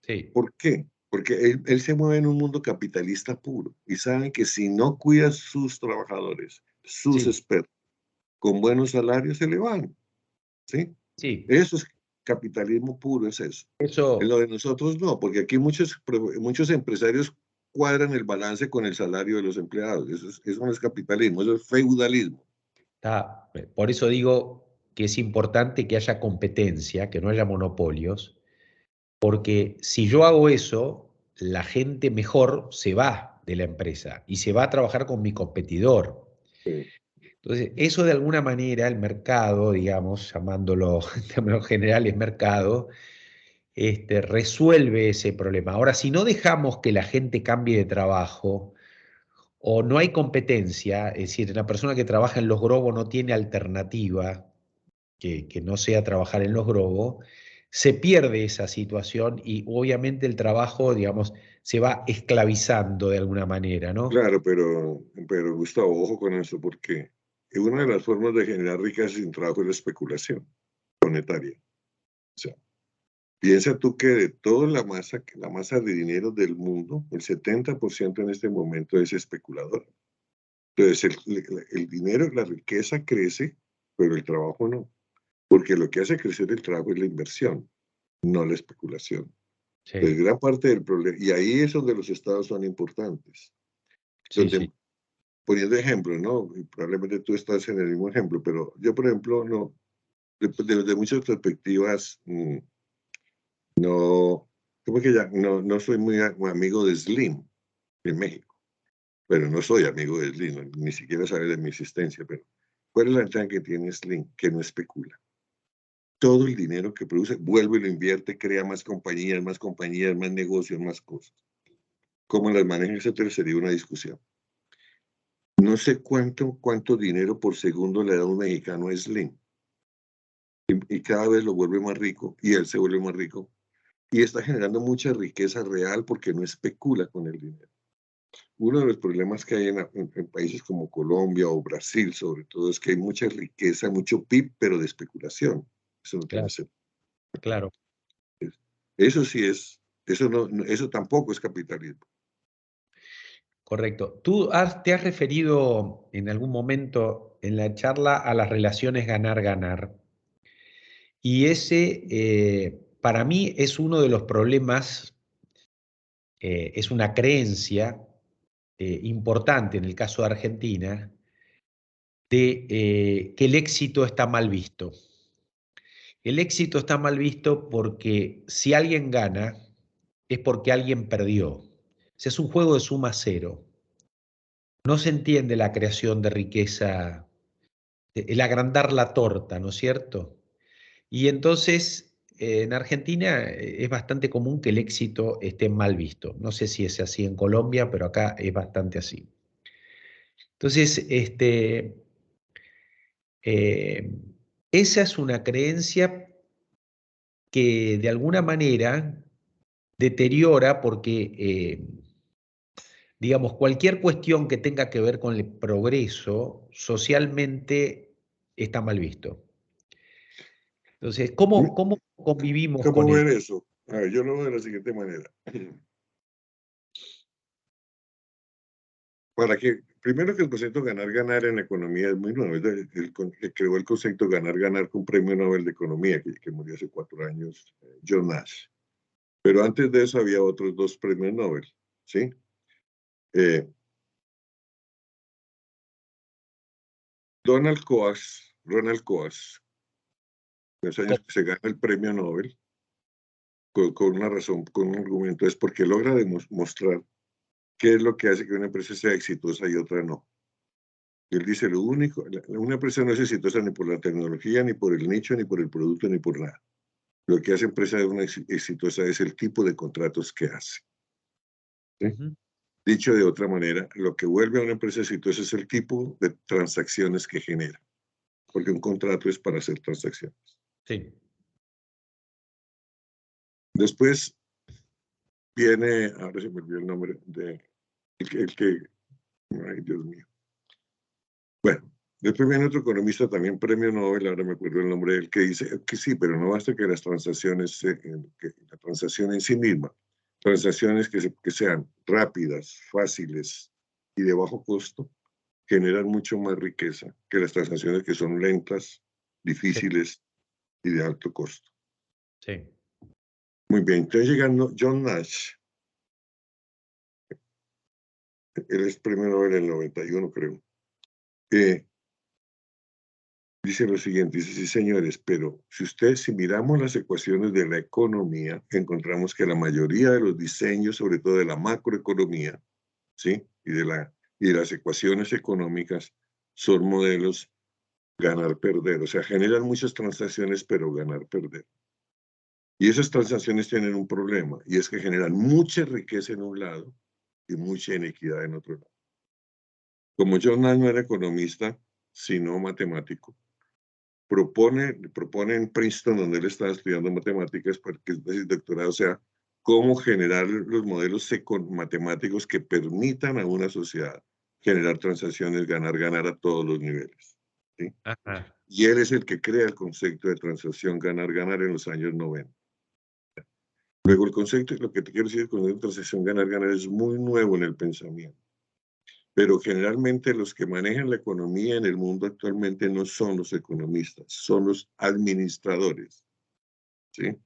Sí, ¿Por qué? Porque él se mueve en un mundo capitalista puro y saben que si no cuida sus trabajadores, sus sí, expertos, con buenos salarios se le van, ¿sí? sí. Eso es capitalismo puro, es eso. En Eso lo de nosotros no, porque aquí muchos empresarios cuadran el balance con el salario de los empleados. Eso no es capitalismo, eso es feudalismo. está. Por eso digo que es importante que haya competencia, que no haya monopolios, porque si yo hago eso, la gente mejor se va de la empresa y se va a trabajar con mi competidor. Sí. Entonces, eso de alguna manera, el mercado, digamos, llamándolo en términos generales mercado, resuelve ese problema. Ahora, si no dejamos que la gente cambie de trabajo o no hay competencia, es decir, la persona que trabaja en los Grobos no tiene alternativa que no sea trabajar en los Grobos, se pierde esa situación y obviamente el trabajo, digamos, se va esclavizando de alguna manera, ¿no? Claro, pero Gustavo, ojo con eso, porque una de las formas de generar riqueza sin trabajo es la especulación monetaria. O sea, piensa tú que de toda la masa de dinero del mundo, el 70% en este momento es especulador. Entonces, el dinero, la riqueza crece, pero el trabajo no. Porque lo que hace crecer el trabajo es la inversión, no la especulación. Entonces, Sí, gran parte del problema, y ahí es donde los estados son importantes, sí, donde, sí. poniendo ejemplos, ¿no? Y probablemente tú estás en el mismo ejemplo, pero yo, por ejemplo, no, desde muchas perspectivas, no, como que ya, no soy muy amigo de Slim en México, pero no soy amigo de Slim, ni siquiera sabe de mi existencia, pero ¿cuál es la ventaja que tiene Slim? Que no especula. Todo el dinero que produce vuelve y lo invierte, crea más compañías, más negocios, más cosas. ¿Cómo las maneja, etcétera? Sería una discusión. No sé cuánto dinero por segundo le da un mexicano a Slim y cada vez lo vuelve más rico y él se vuelve más rico y está generando mucha riqueza real porque no especula con el dinero. Uno de los problemas que hay en países como Colombia o Brasil, sobre todo, es que hay mucha riqueza, mucho PIB, pero de especulación. Eso no tiene Claro, sentido. claro. Eso sí es, eso tampoco es capitalismo. Correcto. Te has referido en algún momento en la charla a las relaciones ganar-ganar y ese para mí es uno de los problemas, es una creencia importante en el caso de Argentina de que el éxito está mal visto. El éxito está mal visto porque si alguien gana es porque alguien perdió. O sea, es un juego de suma cero. No se entiende la creación de riqueza, el agrandar la torta, ¿no es cierto? Y entonces, en Argentina es bastante común que el éxito esté mal visto. No sé si es así en Colombia, pero acá es bastante así. Entonces, eh, esa es una creencia que de alguna manera deteriora porque, digamos, cualquier cuestión que tenga que ver con el progreso socialmente está mal visto. Entonces, ¿cómo convivimos ¿Cómo con ver eso? eso? A ver, yo lo veo de la siguiente manera. Para que, primero que el concepto ganar-ganar en la economía es muy nuevo. Que creó el concepto ganar-ganar con un premio Nobel de Economía que murió hace 4 años, John Nash. Pero antes de eso había otros 2 premios Nobel, ¿sí? Eh, Ronald Coase, en los años ¿Cómo? que se gana el premio Nobel, con una razón, con un argumento, es porque logra demostrar qué es lo que hace que una empresa sea exitosa y otra no. Él dice, lo único, una empresa no es exitosa ni por la tecnología, ni por el nicho, ni por el producto, ni por nada. Lo que hace empresa de una exitosa es el tipo de contratos que hace. ¿Sí? Ujú. Dicho de otra manera, lo que vuelve a una empresa exitosa es el tipo de transacciones que genera, porque un contrato es para hacer transacciones. Sí. Después viene, ahora se me olvidó el nombre de ay Dios mío. Bueno, después viene otro economista, también premio Nobel, ahora me acuerdo el nombre de él, que dice que sí, pero no basta que las transacciones, que la transacción en sí misma, transacciones que sean rápidas, fáciles y de bajo costo, generan mucho más riqueza que las transacciones que son lentas, Sí. difíciles y de alto costo. Sí. Muy bien, entonces llegando John Nash, él es premio Nobel en el 91, creo. Dice lo siguiente, dice, sí señores, pero si miramos las ecuaciones de la economía, encontramos que la mayoría de los diseños, sobre todo de la macroeconomía, ¿sí? Y de las ecuaciones económicas, son modelos ganar-perder, o sea, generan muchas transacciones, pero ganar-perder. Y esas transacciones tienen un problema, y es que generan mucha riqueza en un lado y mucha inequidad en otro lado. Como John Nash no era economista, sino matemático, propone en Princeton, donde él estaba estudiando matemáticas, porque es de doctorado, o sea, cómo generar los modelos matemáticos que permitan a una sociedad generar transacciones, ganar a todos los niveles. ¿Sí? Ajá. Y él es el que crea el concepto de transacción ganar en los años 90. Luego el concepto, lo que te quiero decir, el concepto de transacción ganar es muy nuevo en el pensamiento. Pero generalmente los que manejan la economía en el mundo actualmente no son los economistas, son los administradores, ¿sí?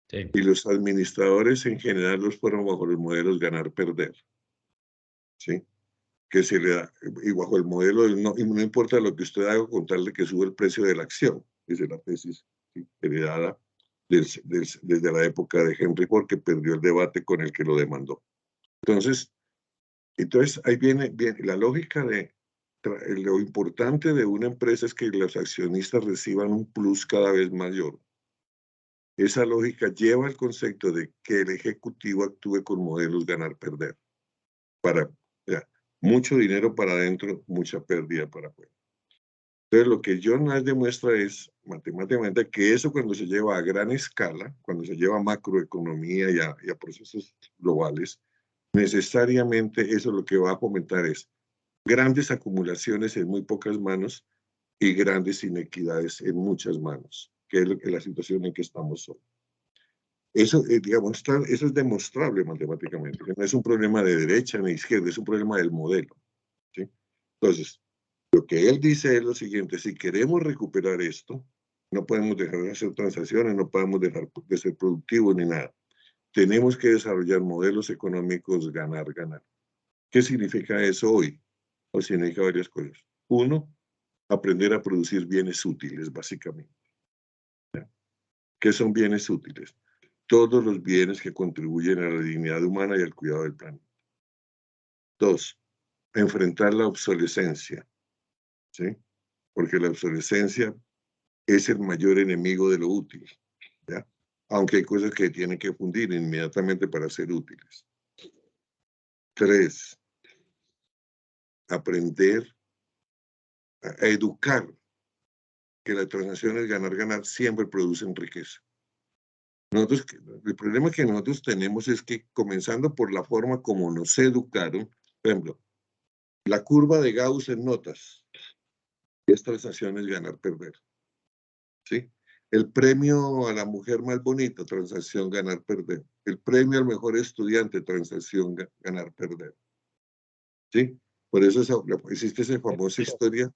Sí. Y los administradores en general los fueron bajo los modelos ganar-perder, ¿sí? Que se le da, y bajo el modelo del no, y no importa lo que usted haga con tal de que sube el precio de la acción, dice la tesis, ¿sí? Heredada desde la época de Henry Ford, que perdió el debate con el que lo demandó. Entonces ahí viene la lógica de lo importante de una empresa es que los accionistas reciban un plus cada vez mayor. Esa lógica lleva al concepto de que el ejecutivo actúe con modelos ganar-perder. Para ya, mucho dinero para adentro, mucha pérdida para afuera. Entonces, lo que John Nash demuestra es matemáticamente que eso cuando se lleva a gran escala, cuando se lleva a macroeconomía y a procesos globales, necesariamente eso lo que va a fomentar es grandes acumulaciones en muy pocas manos y grandes inequidades en muchas manos, que es la situación en que estamos hoy. Eso, digamos, eso es demostrable matemáticamente. No es un problema de derecha ni izquierda, es un problema del modelo. ¿Sí? Entonces, lo que él dice es lo siguiente, si queremos recuperar esto, no podemos dejar de hacer transacciones, no podemos dejar de ser productivos ni nada. Tenemos que desarrollar modelos económicos ganar. ¿Qué significa eso hoy? O significa varias cosas. Uno, aprender a producir bienes útiles, básicamente. ¿Ya? ¿Qué son bienes útiles? Todos los bienes que contribuyen a la dignidad humana y al cuidado del planeta. Dos, enfrentar la obsolescencia, ¿sí? Porque la obsolescencia es el mayor enemigo de lo útil, ¿ya? Aunque hay cosas que tienen que fundir inmediatamente para ser útiles. Tres, aprender a educar que las transacciones ganar siempre producen riqueza. Nosotros, el problema que nosotros tenemos es que comenzando por la forma como nos educaron, por ejemplo, la curva de Gauss en notas, es transacciones ganar-perder, ¿sí? El premio a la mujer más bonita, transacción ganar-perder. El premio al mejor estudiante, transacción ganar-perder, ¿sí? Por eso existe esa famosa historia,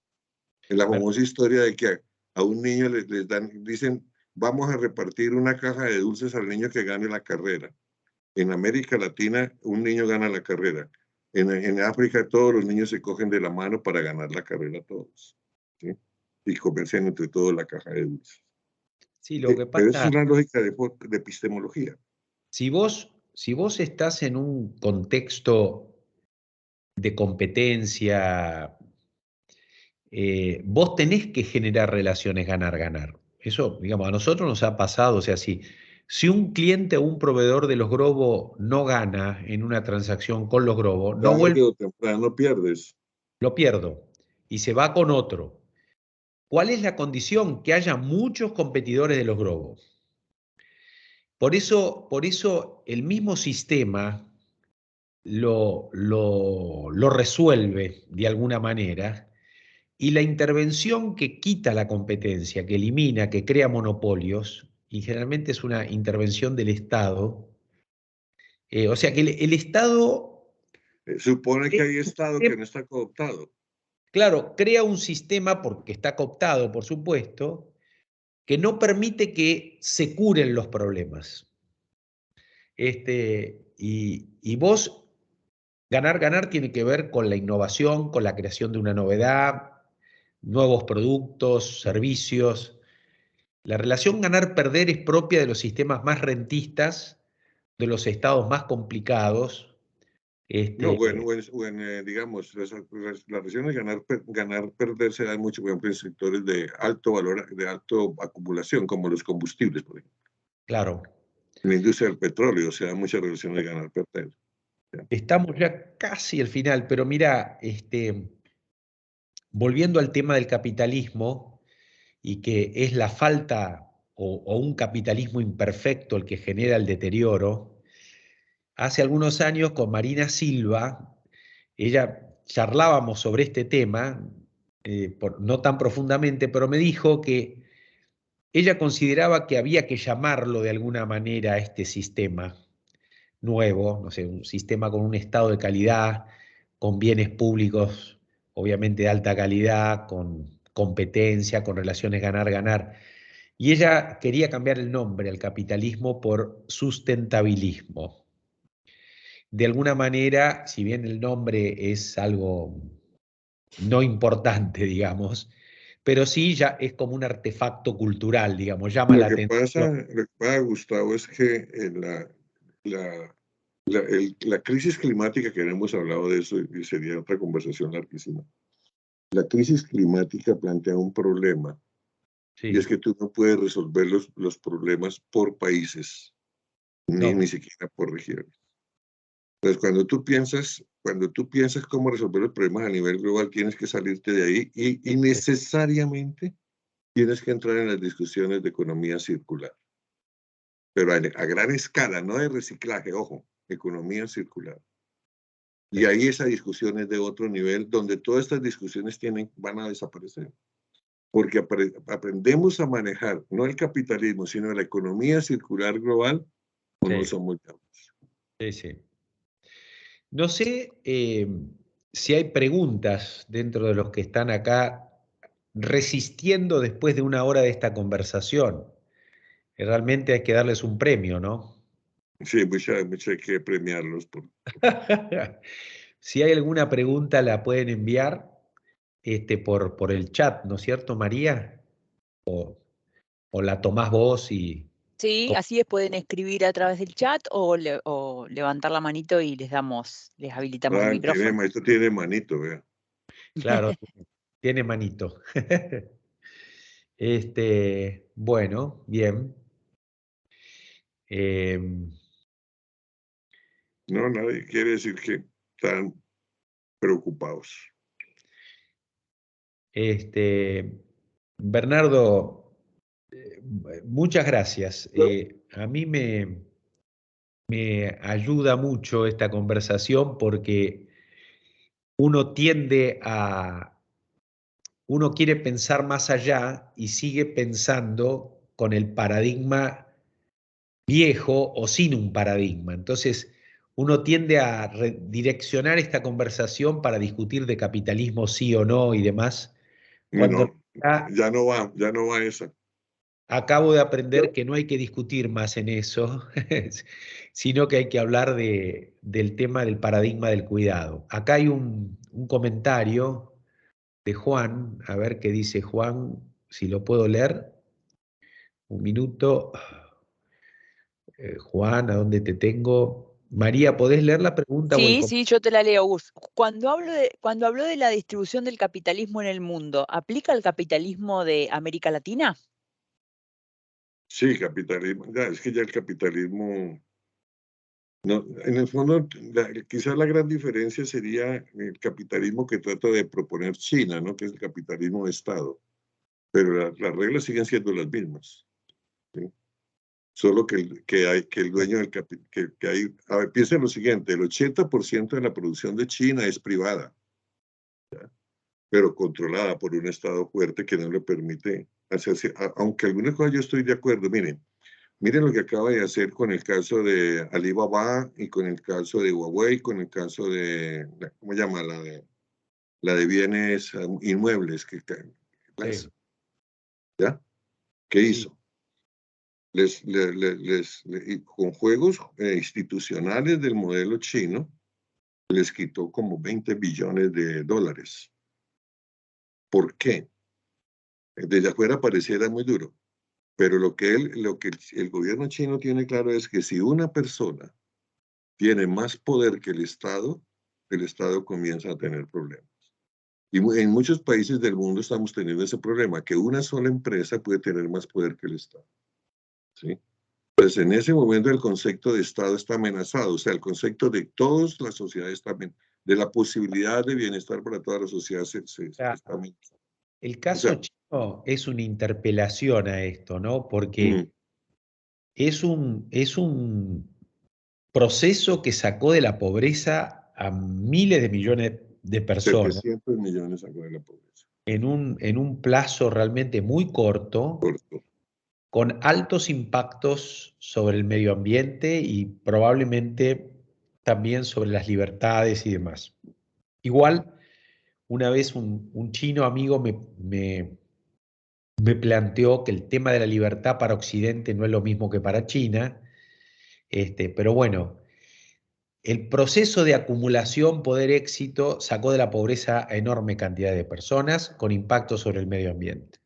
la famosa historia de que a un niño les dicen, vamos a repartir una caja de dulces al niño que gane la carrera. En América Latina, un niño gana la carrera. En África, todos los niños se cogen de la mano para ganar la carrera todos, ¿sí? Y comercian entre todos la caja de dulces. Sí, lo que Pero eso es pasa, una lógica de epistemología. si vos estás en un contexto de competencia, vos tenés que generar relaciones ganar-ganar. Eso, digamos, a nosotros nos ha pasado, o sea, si Si un cliente o un proveedor de los Globo no gana en una transacción con los Globo, no vuelve, Tarde o temprano pierdes. lo pierdo y se va con otro. ¿Cuál es la condición? Que haya muchos competidores de los Globo. Por eso el mismo sistema lo resuelve de alguna manera y la intervención que quita la competencia, que elimina, que crea monopolios, y generalmente es una intervención del Estado. O sea que el Estado, Supone que hay Estado que eh, no está cooptado. claro, crea un sistema, porque está cooptado, por supuesto, que no permite que se curen los problemas. Y vos, ganar tiene que ver con la innovación, con la creación de una novedad, nuevos productos, servicios. La relación ganar-perder es propia de los sistemas más rentistas, de los estados más complicados. No, Este, digamos, las relaciones ganar-perder se dan mucho, por ejemplo, en sectores de alto valor, de alta acumulación, como los combustibles, por ejemplo. claro, En la industria del petróleo se dan muchas relaciones de ganar-perder. estamos ya casi al final, pero mira, volviendo al tema del capitalismo, y que es la falta o un capitalismo imperfecto el que genera el deterioro. Hace algunos años con Marina Silva, ella charlábamos sobre este tema, no tan profundamente, pero me dijo que ella consideraba que había que llamarlo de alguna manera a este sistema nuevo, no sé, un sistema con un estado de calidad, con bienes públicos, obviamente de alta calidad, con competencia, con relaciones ganar-ganar. Y ella quería cambiar el nombre al capitalismo por sustentabilismo. De alguna manera, si bien el nombre es algo no importante, digamos, pero sí ya es como un artefacto cultural, digamos, llama la atención. Lo que pasa, Gustavo, es que la, la crisis climática, que no hemos hablado de eso y sería otra conversación larguísima. La crisis climática plantea un problema y es Sí, que tú no puedes resolver los problemas por países, ni no, siquiera por regiones. Entonces, cuando tú piensas cómo resolver los problemas a nivel global, tienes que salirte de ahí y necesariamente tienes que entrar en las discusiones de economía circular, pero a gran escala, no de reciclaje, ojo, economía circular. Y sí, ahí esa discusión es de otro nivel, donde todas estas discusiones van a desaparecer, porque aprendemos a manejar no el capitalismo, sino la economía circular global, o no sí, somos llamados. sí, sí. No sé si hay preguntas dentro de los que están acá resistiendo después de una hora de esta conversación. Realmente hay que darles un premio, ¿no? Sí, mucha hay que premiarlos por. Si hay alguna pregunta, la pueden enviar por el chat, ¿no es cierto, María? O la tomás vos y... Sí, así es, pueden escribir a través del chat o levantar la manito y les habilitamos el Ah, micrófono. esto tiene manito, vea. Claro, tiene manito. Bueno, bien. Em, No, nadie quiere decir que están preocupados. Bernardo, muchas gracias. A mí me ayuda mucho esta conversación porque uno tiende a, uno quiere pensar más allá y sigue pensando con el paradigma viejo o sin un paradigma. Entonces, uno tiende a direccionar esta conversación para discutir de capitalismo sí o no y demás, No, cuando ya no va esa. acabo de aprender que no hay que discutir más en eso, sino que hay que hablar del tema del paradigma del cuidado. Acá hay un comentario de Juan, a ver qué dice Juan, si lo puedo leer. Un minuto. Juan, ¿a dónde te tengo? María, ¿podés leer la pregunta o el Sí, comentario? sí, yo te la leo, Gus. Cuando habló de la distribución del capitalismo en el mundo, ¿aplica el capitalismo de América Latina? Sí, capitalismo. Ya, es que ya el capitalismo... No, en el fondo, quizás la gran diferencia sería el capitalismo que trata de proponer China, ¿no? Que es el capitalismo de Estado. Pero las reglas siguen siendo las mismas. ¿Sí? Solo que el dueño del que hay... A ver, piensen lo siguiente, el 80% de la producción de China es privada, ¿ya? Pero controlada por un Estado fuerte que no le permite hacerse... Aunque algunas cosas yo estoy de acuerdo, miren lo que acaba de hacer con el caso de Alibaba y con el caso de Huawei, con el caso de, ¿cómo se llama? La de bienes inmuebles. Sí, ¿Ya? ¿Qué sí. hizo? Con juegos institucionales del modelo chino, les quitó como 20 billones de dólares. ¿Por qué? Desde afuera pareciera muy duro, pero lo que el gobierno chino tiene claro es que si una persona tiene más poder que el Estado comienza a tener problemas. Y en muchos países del mundo estamos teniendo ese problema, que una sola empresa puede tener más poder que el Estado. ¿Sí? Pues en ese momento el concepto de Estado está amenazado, o sea, el concepto de todas las sociedades también, de la posibilidad de bienestar para toda la sociedad está Claro. amenazado. El O caso sea, chino es una interpelación a esto, ¿no? mm, Porque es un proceso que sacó de la pobreza a miles de millones de personas 700 millones sacó de la pobreza. en un plazo realmente muy corto, Corto. con altos impactos sobre el medio ambiente y probablemente también sobre las libertades y demás. Igual, una vez un chino amigo me planteó que el tema de la libertad para Occidente no es lo mismo que para China, pero bueno, el proceso de acumulación, poder, éxito sacó de la pobreza a enorme cantidad de personas con impacto sobre el medio ambiente.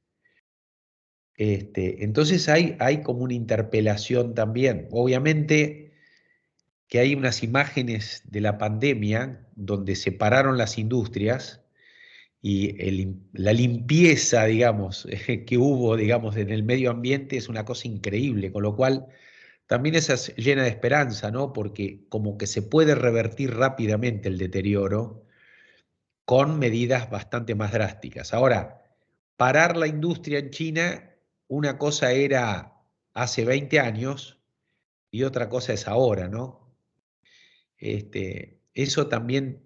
Entonces hay como una interpelación también. Obviamente que hay unas imágenes de la pandemia donde se pararon las industrias y la limpieza, digamos, que hubo, digamos, en el medio ambiente es una cosa increíble, con lo cual también esa es llena de esperanza, ¿no? Porque como que se puede revertir rápidamente el deterioro con medidas bastante más drásticas. Ahora, parar la industria en China, una cosa era hace 20 años y otra cosa es ahora, ¿no? Eso también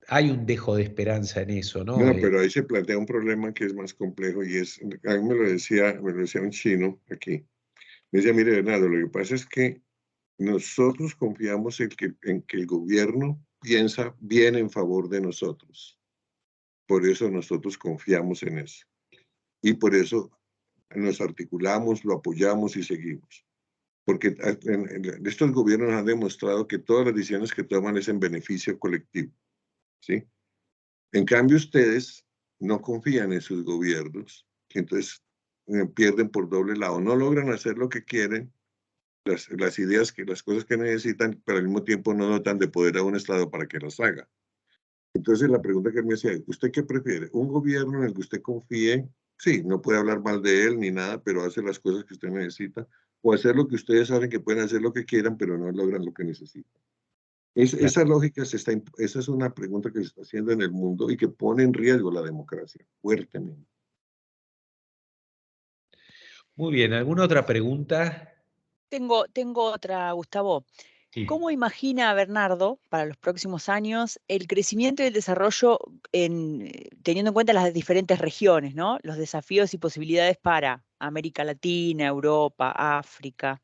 hay un dejo de esperanza en eso, ¿no? No, pero ahí se plantea un problema que es más complejo y es, a mí me lo decía un chino aquí. Me decía, mire, Bernardo, lo que pasa es que nosotros confiamos en que el gobierno piensa bien en favor de nosotros. Por eso nosotros confiamos en eso. Y por eso nos articulamos, lo apoyamos y seguimos. Porque estos gobiernos han demostrado que todas las decisiones que toman es en beneficio colectivo. ¿Sí? En cambio, ustedes no confían en sus gobiernos, entonces pierden por doble lado. No logran hacer lo que quieren, las ideas, las cosas que necesitan, pero al mismo tiempo no dotan de poder a un Estado para que las haga. Entonces, la pregunta que él me hacía, ¿usted qué prefiere? ¿Un gobierno en el que usted confíe? Sí, no puede hablar mal de él ni nada, pero hace las cosas que usted necesita. O hacer lo que ustedes saben que pueden hacer lo que quieran, pero no logran lo que necesitan. Claro. Esa lógica esa es una pregunta que se está haciendo en el mundo y que pone en riesgo la democracia fuertemente. Muy bien, ¿alguna otra pregunta? Tengo otra, Gustavo. Sí. ¿Cómo imagina Bernardo para los próximos años el crecimiento y el desarrollo teniendo en cuenta las diferentes regiones, ¿no? Los desafíos y posibilidades para América Latina, Europa, África.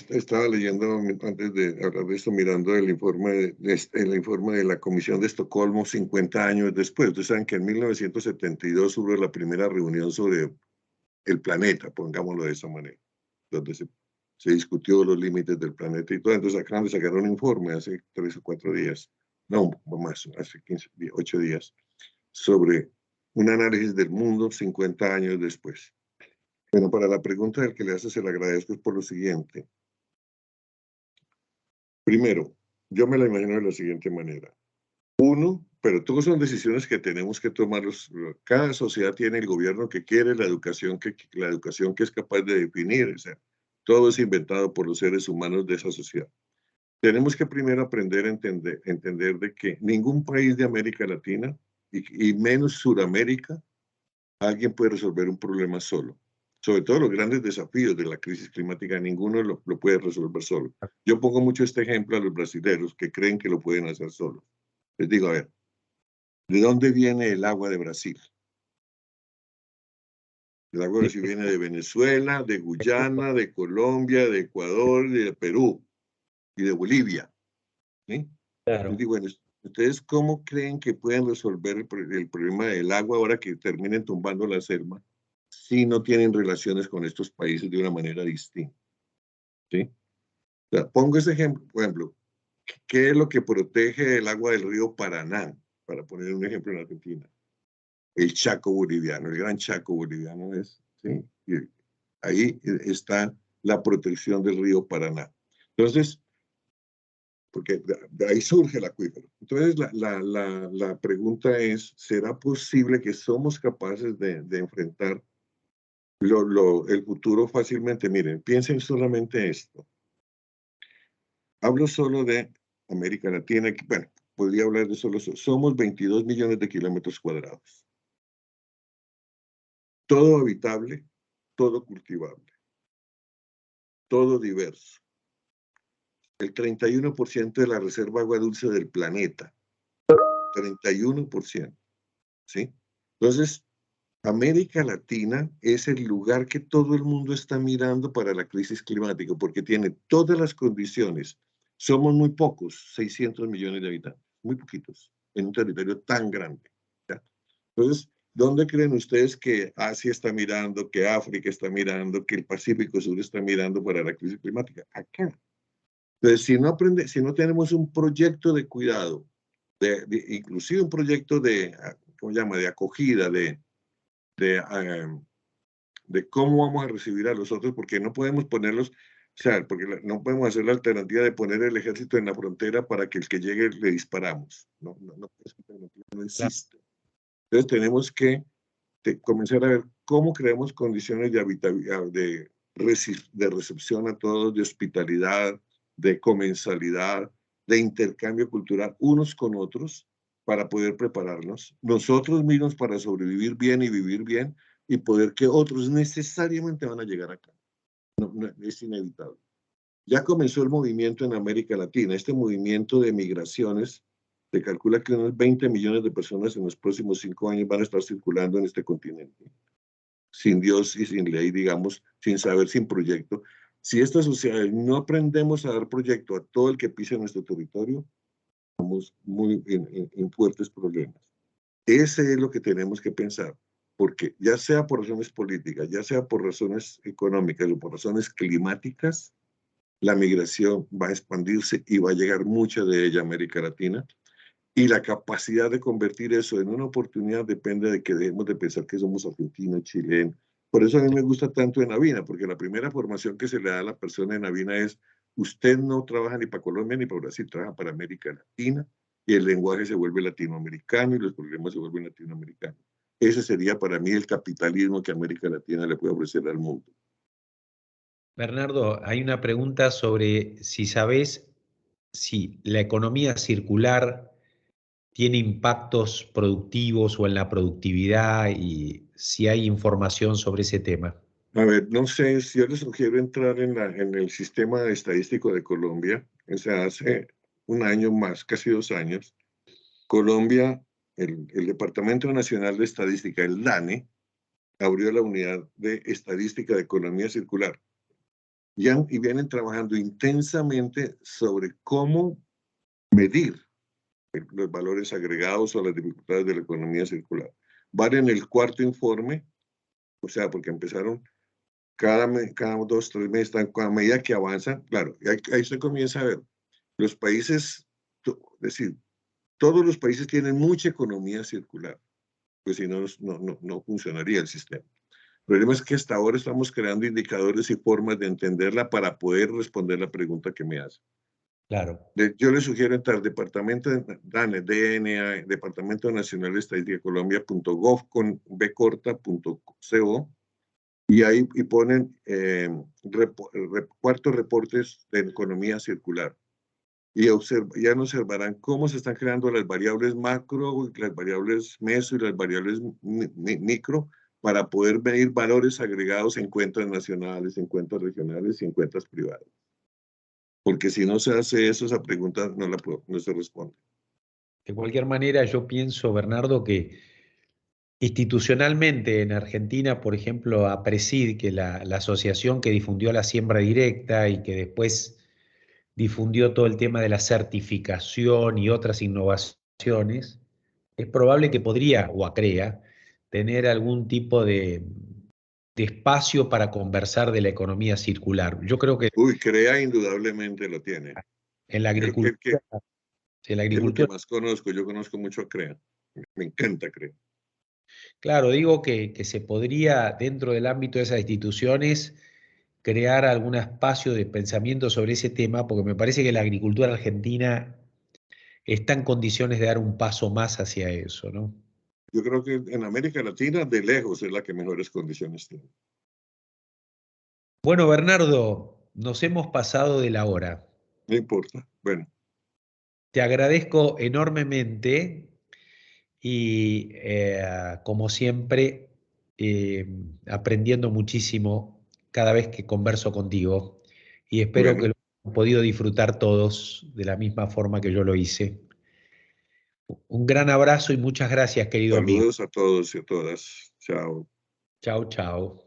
Estaba leyendo antes de hablar de esto, mirando el informe de la Comisión de Estocolmo 50 años después. Ustedes saben que en 1972 hubo la primera reunión sobre el planeta, pongámoslo de esa manera, donde se discutió los límites del planeta y todo. Entonces acaban de sacar un informe hace 3 o 4 días, no, más, hace 8 días, sobre un análisis del mundo 50 años después. Bueno, para la pregunta del que le hace, se le agradezco por lo siguiente. Primero, yo me la imagino de la siguiente manera. Uno, pero todas son decisiones que tenemos que tomar. Cada sociedad tiene el gobierno que quiere, la educación que es capaz de definir. O sea, todo es inventado por los seres humanos de esa sociedad. Tenemos que primero aprender a entender de que ningún país de América Latina, y menos Sudamérica, alguien puede resolver un problema solo. Sobre todo los grandes desafíos de la crisis climática, ninguno lo puede resolver solo. Yo pongo mucho este ejemplo a los brasileños que creen que lo pueden hacer solos. Les digo, a ver, ¿de dónde viene el agua de Brasil? El agua de Brasil viene de Venezuela, de Guyana, de Colombia, de Ecuador, de Perú y de Bolivia. ¿Sí? Claro. Les digo, bueno, ¿ustedes cómo creen que pueden resolver el problema del agua ahora que terminen tumbando la selva si no tienen relaciones con estos países de una manera distinta? ¿Sí? O sea, pongo ese ejemplo, por ejemplo, ¿qué es lo que protege el agua del río Paraná? Para poner un ejemplo en Argentina. El Chaco boliviano, el gran Chaco boliviano es, ¿sí? Y ahí está la protección del río Paraná. Entonces, porque de ahí surge el acuífero. Entonces, la pregunta es, ¿será posible que somos capaces de enfrentar el futuro fácilmente? Miren, piensen solamente esto. Hablo solo de América Latina, bueno, podría hablar de solo, somos 22 millones de kilómetros cuadrados. Todo habitable, todo cultivable, todo diverso. El 31% de la reserva agua dulce del planeta. 31%. ¿Sí? Entonces, América Latina es el lugar que todo el mundo está mirando para la crisis climática, porque tiene todas las condiciones. Somos muy pocos, 600 millones de habitantes, muy poquitos, en un territorio tan grande. ¿Ya? Entonces, ¿dónde creen ustedes que Asia está mirando, que África está mirando, que el Pacífico Sur está mirando para la crisis climática? Acá. Entonces, si no tenemos un proyecto de cuidado, inclusive un proyecto de, ¿cómo se llama?, de acogida, de cómo vamos a recibir a los otros, porque no podemos ponerlos, o sea, porque no podemos hacer la alternativa de poner el ejército en la frontera para que el que llegue le disparamos. No existe. Entonces tenemos que comenzar a ver cómo creamos condiciones de recepción a todos, de hospitalidad, de comensalidad, de intercambio cultural unos con otros para poder prepararnos, nosotros mismos para sobrevivir bien y vivir bien y poder que otros necesariamente van a llegar acá. Es inevitable. Ya comenzó el movimiento en América Latina, este movimiento de migraciones. Se calcula que unos 20 millones de personas en los próximos 5 años van a estar circulando en este continente. Sin Dios y sin ley, digamos, sin saber, sin proyecto. Si estas sociedades no aprendemos a dar proyecto a todo el que pise nuestro territorio, estamos muy en fuertes problemas. Ese es lo que tenemos que pensar, porque ya sea por razones políticas, ya sea por razones económicas o por razones climáticas, la migración va a expandirse y va a llegar mucha de ella a América Latina. Y la capacidad de convertir eso en una oportunidad depende de que dejemos de pensar que somos argentinos, chilenos. Por eso a mí me gusta tanto Enavina, porque la primera formación que se le da a la persona en Enavina es, usted no trabaja ni para Colombia ni para Brasil, trabaja para América Latina, y el lenguaje se vuelve latinoamericano y los problemas se vuelven latinoamericanos. Ese sería para mí el capitalismo que América Latina le puede ofrecer al mundo. Bernardo, hay una pregunta sobre si sabes si la economía circular tiene impactos productivos o en la productividad y si hay información sobre ese tema. A ver, no sé, si yo les sugiero entrar en el sistema estadístico de Colombia. O sea, hace un año más, casi 2 años, Colombia, el Departamento Nacional de Estadística, el DANE, abrió la unidad de estadística de economía circular. Y vienen trabajando intensamente sobre cómo medir los valores agregados o las dificultades de la economía circular. Van en el 4º informe, o sea, porque empezaron cada 2, 3 meses, a medida que avanzan, claro, ahí se comienza a ver. Los países, es decir, todos los países tienen mucha economía circular, pues si no, no funcionaría el sistema. El problema es que hasta ahora estamos creando indicadores y formas de entenderla para poder responder la pregunta que me hace. Claro. Yo le sugiero entrar Departamento de DNA, Departamento Nacional de Estadística de Colombia.gov con bcorta.co, y ahí ponen cuartos reportes de economía circular. Y ya observarán cómo se están creando las variables macro, las variables meso y las variables micro para poder medir valores agregados en cuentas nacionales, en cuentas regionales y en cuentas privadas. Porque si no se hace eso, esa pregunta no se responde. De cualquier manera, yo pienso, Bernardo, que institucionalmente en Argentina, por ejemplo, APRESID, que la asociación que difundió la siembra directa y que después difundió todo el tema de la certificación y otras innovaciones, es probable que podría, o ACREA, tener algún tipo de espacio para conversar de la economía circular. Yo creo que Uy, CREA indudablemente lo tiene. en la Creo que agricultura, en la es lo que agricultura, más conozco. Yo conozco mucho a CREA. Me encanta CREA. claro, digo que se podría, dentro del ámbito de esas instituciones, crear algún espacio de pensamiento sobre ese tema, porque me parece que la agricultura argentina está en condiciones de dar un paso más hacia eso, ¿no? Yo creo que en América Latina, de lejos, es la que mejores condiciones tiene. Bueno, Bernardo, nos hemos pasado de la hora. No importa. Bueno, Te agradezco enormemente y como siempre, aprendiendo muchísimo cada vez que converso contigo y espero que bueno. lo hemos podido disfrutar todos de la misma forma que yo lo hice. Un gran abrazo y muchas gracias, querido amigo. Saludos a todos y a todas. Chao. Chao, chao.